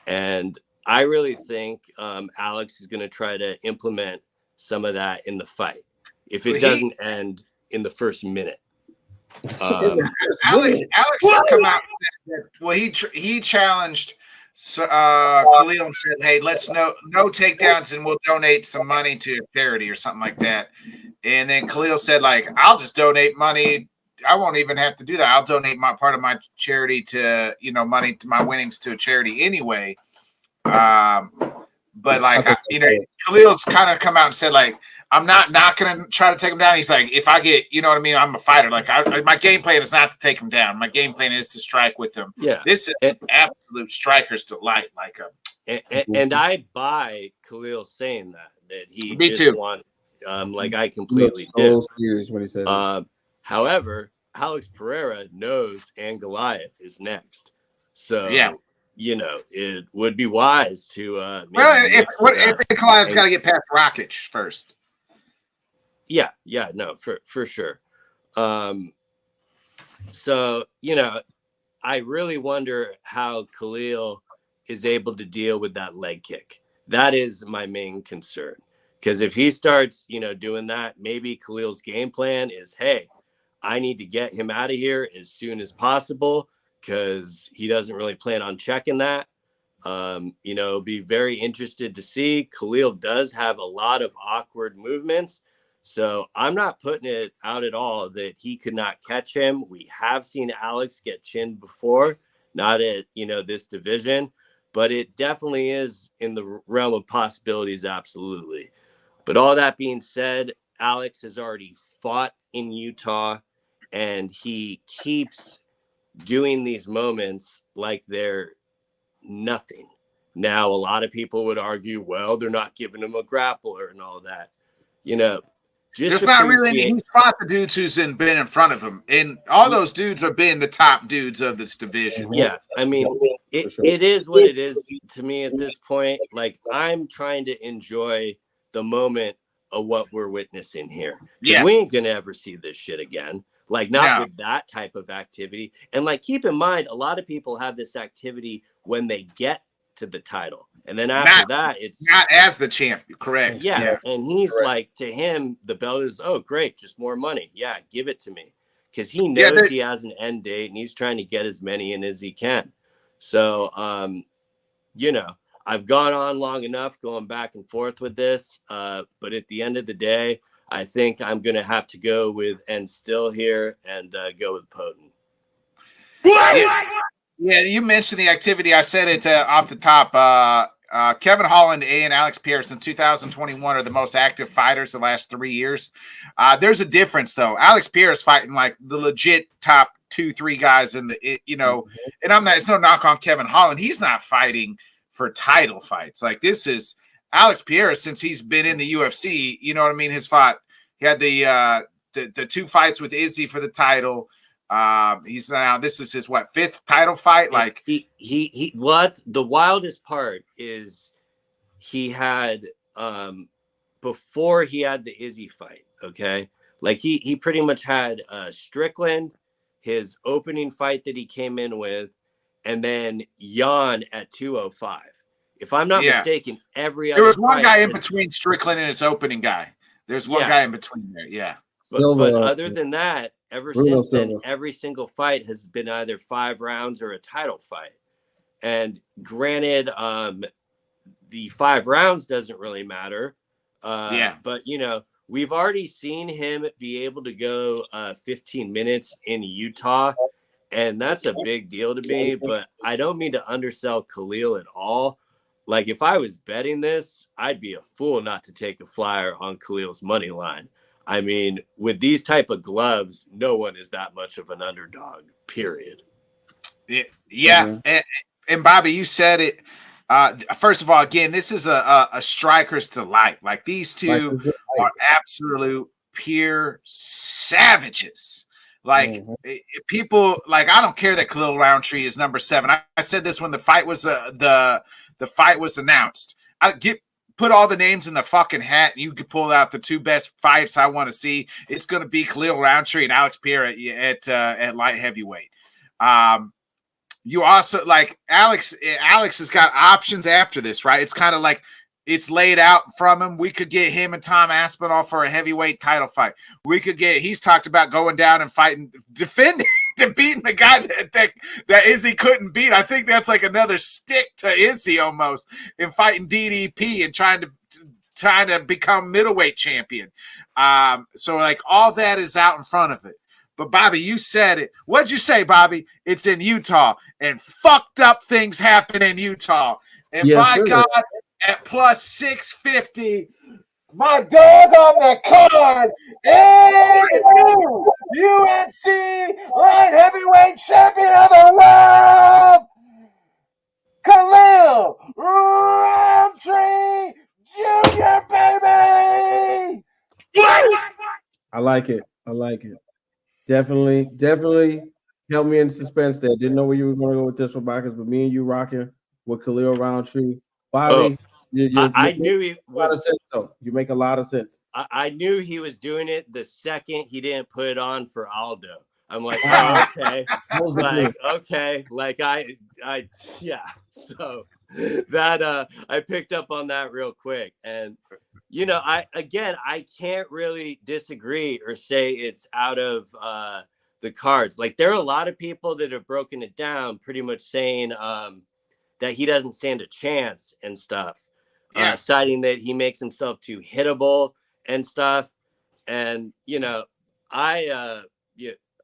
And I really think Alex is going to try to implement some of that in the fight if it doesn't end in the first minute.
Alex has come out and said that, he challenged Khalil and said, hey, let's no takedowns and we'll donate some money to a charity or something like that. And then Khalil said, I'll just donate money. I won't even have to do that. I'll donate my part of my charity to, money to my winnings to a charity anyway. But Khalil's kind of come out and said, I'm not going to try to take him down. He's like, if I get, I'm a fighter. My game plan is not to take him down. My game plan is to strike with him.
Yeah.
This is an absolute striker's delight.
And I buy Khalil saying that he
Me
just
too.
wants, I completely
so
do.
serious when he said
However, Alex Pereira knows and Goliath is next. So,
yeah.
It would be wise to
if Goliath's got to get past Rakic first.
Yeah, no, for sure. So, I really wonder how Khalil is able to deal with that leg kick. That is my main concern. Because if he starts, doing that, maybe Khalil's game plan is, hey, I need to get him out of here as soon as possible because he doesn't really plan on checking that. Be very interested to see. Khalil does have a lot of awkward movements. So I'm not putting it out at all that he could not catch him. We have seen Alex get chinned before, not at, this division, but it definitely is in the realm of possibilities. Absolutely. But all that being said, Alex has already fought in Utah and he keeps doing these moments like they're nothing. Now, a lot of people would argue, well, they're not giving him a grappler and all that.
There's not really any. He fought the dudes who's been in front of him, and all those dudes have been the top dudes of this division.
Yeah, I mean, it is what it is to me at this point. I'm trying to enjoy the moment of what we're witnessing here. Yeah, we ain't gonna ever see this shit again. With that type of activity. And keep in mind, a lot of people have this activity when they get to the title. And then after that, it's
not as the champ. Correct.
Yeah. And he's to him, the belt is, oh, great. Just more money. Yeah. Give it to me. Because he knows he has an end date and he's trying to get as many in as he can. So, I've gone on long enough going back and forth with this. But at the end of the day, I think I'm going to have to go with and still here and go with Potent.
Yeah, you mentioned the activity. I said it off the top. Kevin Holland and Alex Pierce in 2021 are the most active fighters the last 3 years. There's a difference, though. Alex Pierce fighting like the legit top 2-3 guys in the, and I'm not, it's no knock on Kevin Holland. He's not fighting for title fights. Like, this is Alex Pierce, since he's been in the UFC, you know what I mean? He had the 2 fights with Izzy for the title. He's now, this is his 5th title fight. Like,
he what the wildest part is, he had before he had the Izzy fight, okay, like he pretty much had Strickland, his opening fight that he came in with, and then Jan at 205. If I'm not mistaken, there
was one guy in between Strickland and his opening guy. There's one guy in between there. Yeah.
But other than that, since then, every single fight has been either 5 rounds or a title fight. And granted, the 5 rounds doesn't really matter. But, we've already seen him be able to go 15 minutes in Utah. And that's a big deal to me. But I don't mean to undersell Khalil at all. Like, if I was betting this, I'd be a fool not to take a flyer on Khalil's money line. I mean, with these type of gloves, no one is that much of an underdog, period.
Yeah. And Bobby, you said it. First of all, again, this is a striker's delight. Like, these two are absolute pure savages. Like, people, like, I don't care that Khalil Roundtree is number 7. I said this when the fight was the fight was announced. Put all the names in the fucking hat, and you can pull out the 2 best fights I want to see. It's going to be Khalil Roundtree and Alex Pierre at light heavyweight. You also, like, Alex has got options after this, right? It's kind of like it's laid out from him. We could get him and Tom Aspinall for a heavyweight title fight. He's talked about going down and fighting, defending, to beating the guy that Izzy couldn't beat. I think that's like another stick to Izzy almost, in fighting DDP and trying to become middleweight champion. So, like, all that is out in front of it. But Bobby, you said it. What'd you say, Bobby? It's in Utah, and fucked up things happen in Utah. And by God, at plus 650, my dog on the card, and new UFC light heavyweight champion of the world, Khalil Roundtree Jr., baby!
I like it. Definitely help me in suspense there. Didn't know where you were going to go with this one, Marcus, but me and you rocking with Khalil Roundtree. Bobby,
I knew he was.
You make a lot of sense.
I knew he was doing it the second he didn't put it on for Aldo. I'm like, oh, okay, yeah. So that I picked up on that real quick, and I can't really disagree or say it's out of the cards. Like, there are a lot of people that have broken it down, pretty much saying that he doesn't stand a chance and stuff. Citing that he makes himself too hittable and stuff. And,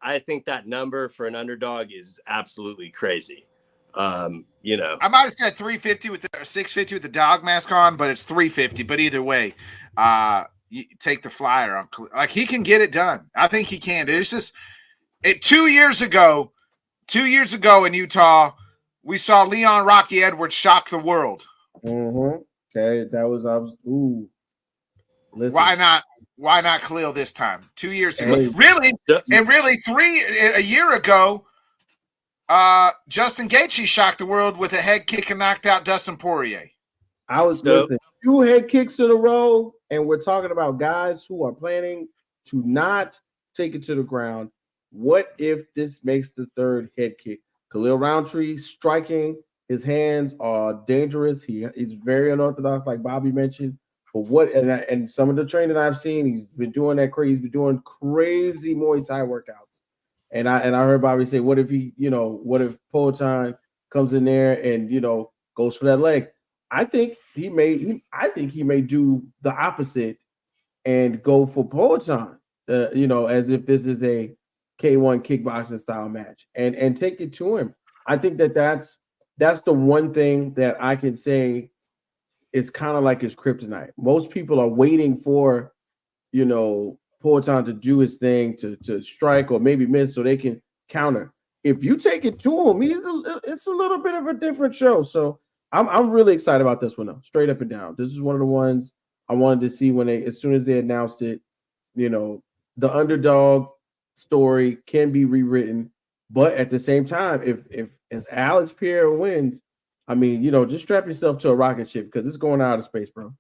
I think that number for an underdog is absolutely crazy. I
might have said 350 with the 650 with the dog mask on, but it's 350. But either way, you take the flyer on. Like, he can get it done. I think he can. There's just 2 years ago in Utah, we saw Leon Rocky Edwards shock the world.
Mm-hmm. Okay, listen.
Why not Khalil this time? 2 years ago, really, a year ago, Justin Gaethje shocked the world with a head kick and knocked out Dustin Poirier.
Listen, 2 head kicks in a row, and we're talking about guys who are planning to not take it to the ground. What if this makes the 3rd head kick? Khalil Roundtree striking. His hands are dangerous. He's very unorthodox, like Bobby mentioned. But and some of the training I've seen, he's been doing that crazy. He's been doing crazy Muay Thai workouts. And I heard Bobby say, what if Poatan comes in there and goes for that leg? I think he may do the opposite and go for Poatan. As if this is a K1 kickboxing style match and take it to him. I think that's the one thing that I can say is kind of like his kryptonite. Most people are waiting for, Poatan to do his thing to strike or maybe miss so they can counter. If you take it to him, it's a little bit of a different show. So I'm really excited about this one though, straight up and down. This is one of the ones I wanted to see as soon as they announced it. The underdog story can be rewritten, but at the same time, if as Alex Pierre wins, I mean, just strap yourself to a rocket ship because it's going out of space, bro.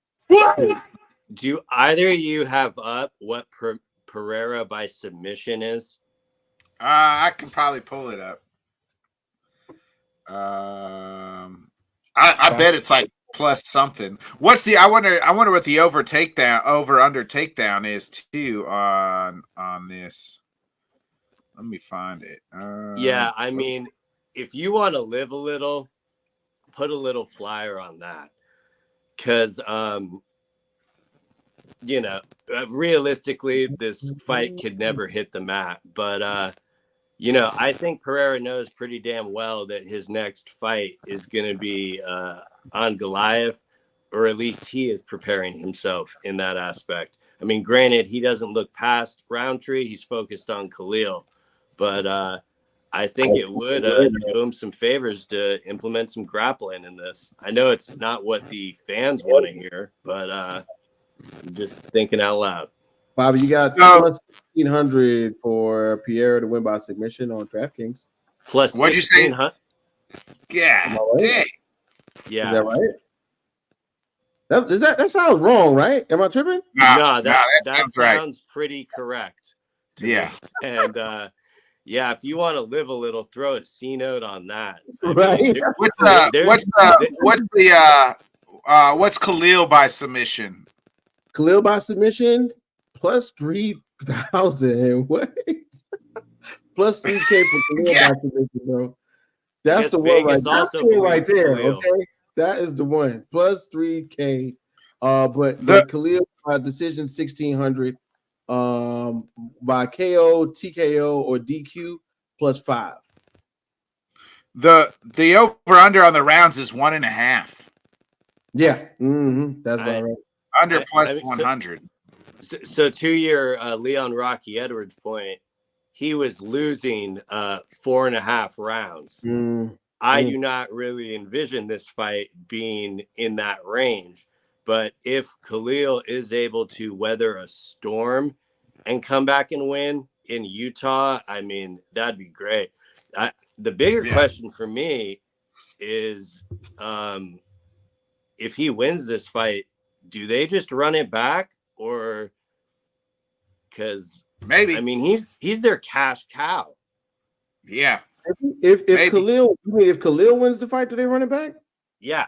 Do either of you have up what Pereira by submission is?
I can probably pull it up. I bet it's like plus something. I wonder what the over under takedown is too on this. Let me find it.
Yeah, I mean, if you want to live a little, put a little flyer on that, because realistically, this fight could never hit the mat. But I think Pereira knows pretty damn well that his next fight is going to be on Goliath, or at least he is preparing himself in that aspect. I mean, granted, he doesn't look past Roundtree; he's focused on Khalil. But I think it would do him some favors to implement some grappling in this. I know it's not what the fans want to hear, but I'm just thinking out loud.
Bobby, you got plus 1,500 for Pierre to win by submission on DraftKings.
Plus,
what'd you say?
Yeah,
right?
Yeah,
is that right? That sounds wrong, right? Am I tripping?
No, that sounds right. Pretty correct.
Yeah,
me. And yeah, if you want to live a little, throw a C note on that.
Right.
What's Khalil by submission?
Khalil by submission plus 3,000. What? Plus 3K for Khalil by submission, bro. That's the one right there. Khalil. Okay, that is the one. Plus 3K. But the Khalil decision 1,600. By KO, TKO, or DQ plus 5.
The over under on the rounds is 1.5.
Yeah, that's about right.
Under plus 100.
So to your Leon Rocky Edwards point, he was losing 4.5 rounds. I do not really envision this fight being in that range. But if Khalil is able to weather a storm and come back and win in Utah, I mean, that'd be great. The bigger question for me is if he wins this fight, do they just run it back? Or because
maybe,
I mean, he's their cash cow.
Yeah.
If Khalil wins the fight, do they run it back?
Yeah.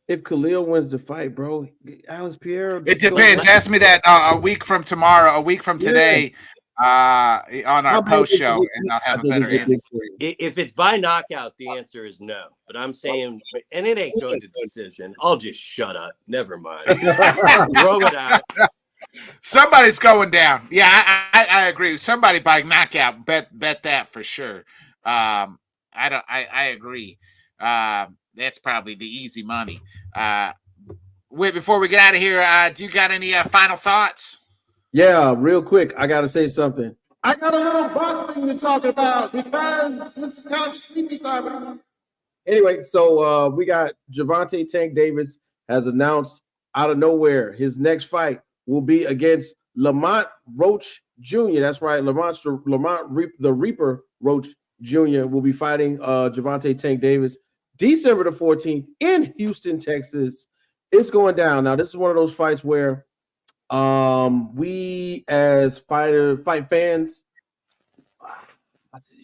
If Khalil wins the fight, bro, Alex Pierre.
It depends. Ask me that a week from today, on our post show, and I'll have a better answer.
If it's by knockout, the answer is no. But I'm saying, and it ain't going to decision. I'll just shut up. Never mind. Throw it out.
Somebody's going down. Yeah, I agree. Somebody by knockout. Bet that for sure. I agree. That's probably the easy money. Wait, before we get out of here, do you got any final thoughts?
Yeah, real quick. I got to say something. I got a little boxing to talk about because this is kind of sleepy time. Anyway, so we got Gervonta Tank Davis has announced out of nowhere his next fight will be against Lamont Roach Jr. That's right. Lamont the Reaper Roach Jr. will be fighting Gervonta Tank Davis December the 14th in Houston, Texas. It's going down. Now, this is one of those fights where we as fight fans,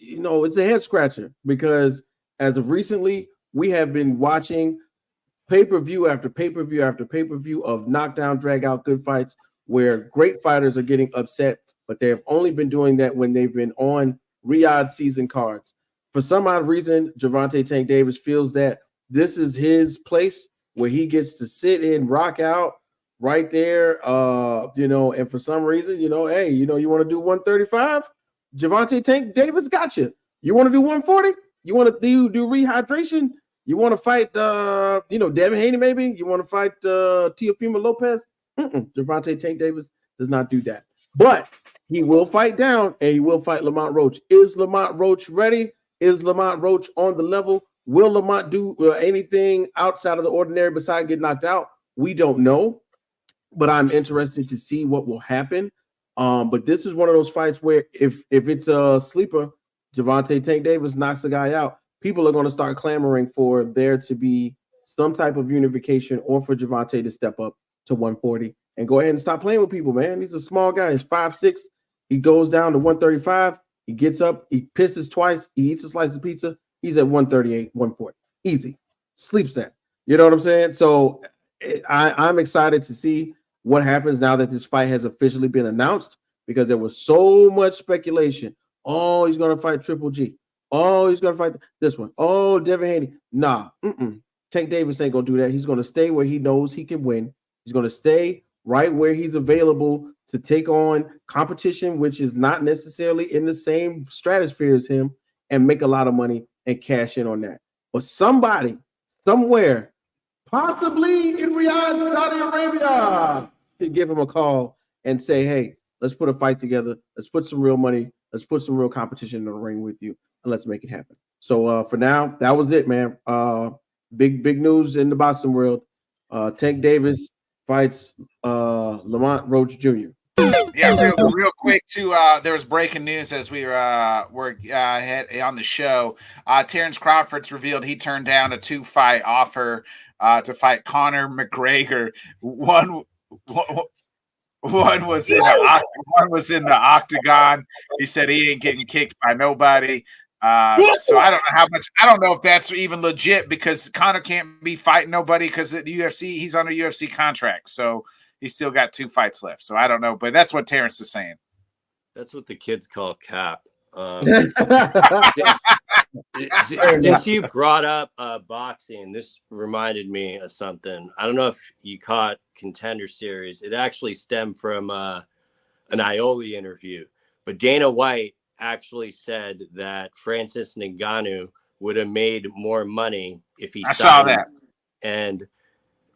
it's a head scratcher because as of recently, we have been watching pay-per-view after pay-per-view after pay-per-view of knockdown, drag-out good fights where great fighters are getting upset, but they have only been doing that when they've been on Riyadh season cards. For some odd reason, Gervonta Tank Davis feels that this is his place where he gets to sit and rock out right there, and for some reason, hey, you want to do 135? Gervonta Tank Davis got you. You want to do 140? You want to do rehydration? You want to fight, Devin Haney maybe? You want to fight Teofimo Lopez? Gervonta Tank Davis does not do that. But he will fight down, and he will fight Lamont Roach. Is Lamont Roach ready? Is Lamont Roach on the level? Will Lamont do anything outside of the ordinary besides get knocked out? We don't know, but I'm interested to see what will happen. But this is one of those fights where if it's a sleeper, Gervonta Tank Davis knocks the guy out, people are going to start clamoring for there to be some type of unification or for Gervonta to step up to 140 and go ahead and stop playing with people, man. He's a small guy. He's 5'6". He goes down to 135. He gets up. He pisses twice. He eats a slice of pizza. He's at 138, 140. Easy. Sleeps that. You know what I'm saying? So I'm excited to see what happens now that this fight has officially been announced, because there was so much speculation. Oh, he's going to fight Triple G. Oh, he's going to fight this one. Oh, Devin Haney. Nah. Tank Davis ain't going to do that. He's going to stay where he knows he can win. He's going to stay right where he's available to take on competition, which is not necessarily in the same stratosphere as him, and make a lot of money and cash in on that. But somebody, somewhere, possibly in Riyadh, Saudi Arabia, could give him a call and say, hey, let's put a fight together. Let's put some real money. Let's put some real competition in the ring with you, and let's make it happen. So for now, that was it, man. Big news in the boxing world. Tank Davis fights Lamont Roach Jr.
Yeah, real quick too. There was breaking news as we were on the show. Terrence Crawford's revealed he turned down a 2-fight offer to fight Conor McGregor. One was in the octagon. He said he ain't getting kicked by nobody. So I don't know how much. I don't know if that's even legit, because Conor can't be fighting nobody because at the UFC he's on a UFC contract. So he's still got 2 fights left. So I don't know, but that's what Terrence is saying.
That's what the kids call cap. Since you brought up boxing, this reminded me of something. I don't know if you caught Contender Series. It actually stemmed from an Ioli interview, but Dana White actually said that Francis Ngannou would have made more money if he
saw that.
And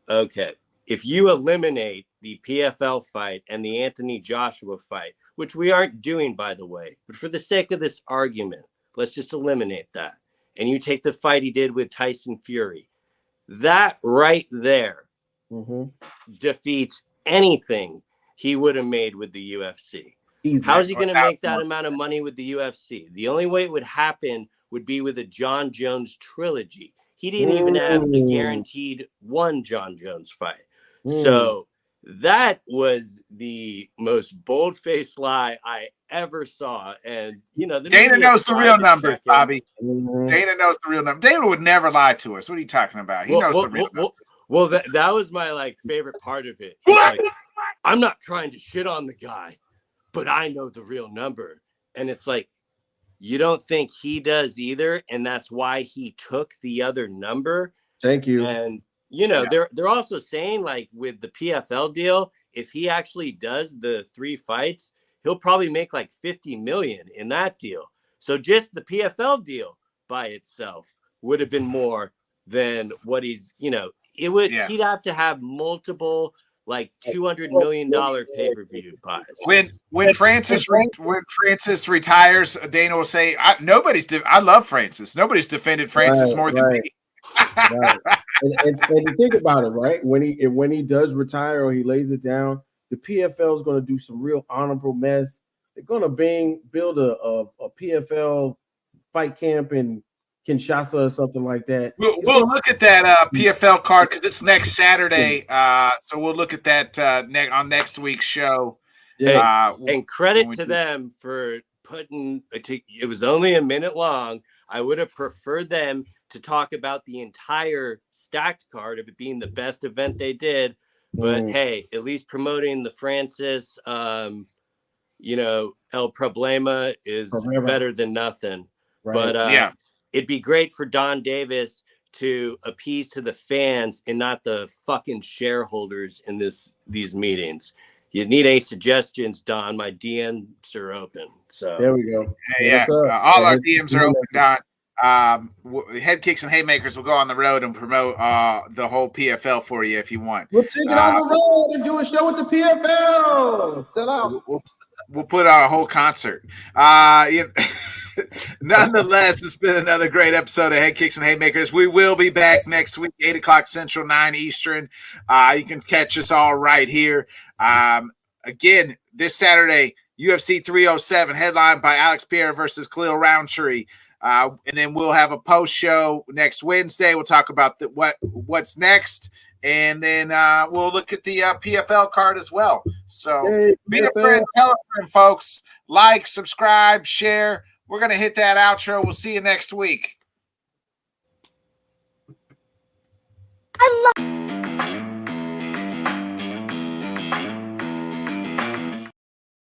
okay, if you eliminate the PFL fight and the Anthony Joshua fight, which we aren't doing, by the way, but for the sake of this argument, let's just eliminate that. And you take the fight he did with Tyson Fury, that right there defeats anything he would have made with the UFC. How is he going to make that amount of money with the UFC? The only way it would happen would be with a John Jones trilogy. He didn't even have a guaranteed one John Jones fight. So that was the most bold-faced lie I ever saw. And,
Dana knows the real numbers, Bobby. Dana knows the real numbers. Dana would never lie to us. What are you talking about? He knows the real numbers.
Well, that was my favorite part of it. Like, I'm not trying to shit on the guy, but I know the real number. And it's like, you don't think he does either, and that's why he took the other number.
Thank you.
And they're also saying, like, with the PFL deal, if he actually does the 3 fights, he'll probably make like $50 million in that deal. So just the PFL deal by itself would have been more than what he's, it would. He'd have to have multiple like $200 million pay-per-view buys.
When Francis retires, Dana will say, I love Francis. Nobody's defended Francis more than me.
Right. And to think about it, right? When he does retire or he lays it down, the PFL is going to do some real honorable mess. They're going to build a PFL fight camp in Kinshasa or something like that.
We'll look at that PFL card because it's next Saturday. So we'll look at that on next week's show.
Yeah. And credit to them for putting it was only a minute long. I would have preferred them to talk about the entire stacked card of it being the best event they did. But hey, at least promoting the Francis, El Problema is better than nothing. Right. But it'd be great for Don Davis to appease to the fans and not the fucking shareholders in these meetings. You need any suggestions, Don? My DMs are open. So
there we go.
Hey, all our DMs are open, Don. Head Kicks and Haymakers will go on the road and promote the whole PFL for you if you want.
We'll take it on the road and do a show with the PFL. Sell out.
We'll put on a whole concert. Nonetheless, it's been another great episode of Head Kicks and Haymakers. We will be back next week, 8 o'clock Central, 9 Eastern. You can catch us all right here. Again, this Saturday, UFC 307, headlined by Alex Pierre versus Khalil Roundtree. And then we'll have a post show next Wednesday. We'll talk about what's next. And then we'll look at the PFL card as well. So be a friend, tell a friend, folks. Like, subscribe, share. We're going to hit that outro. We'll see you next week.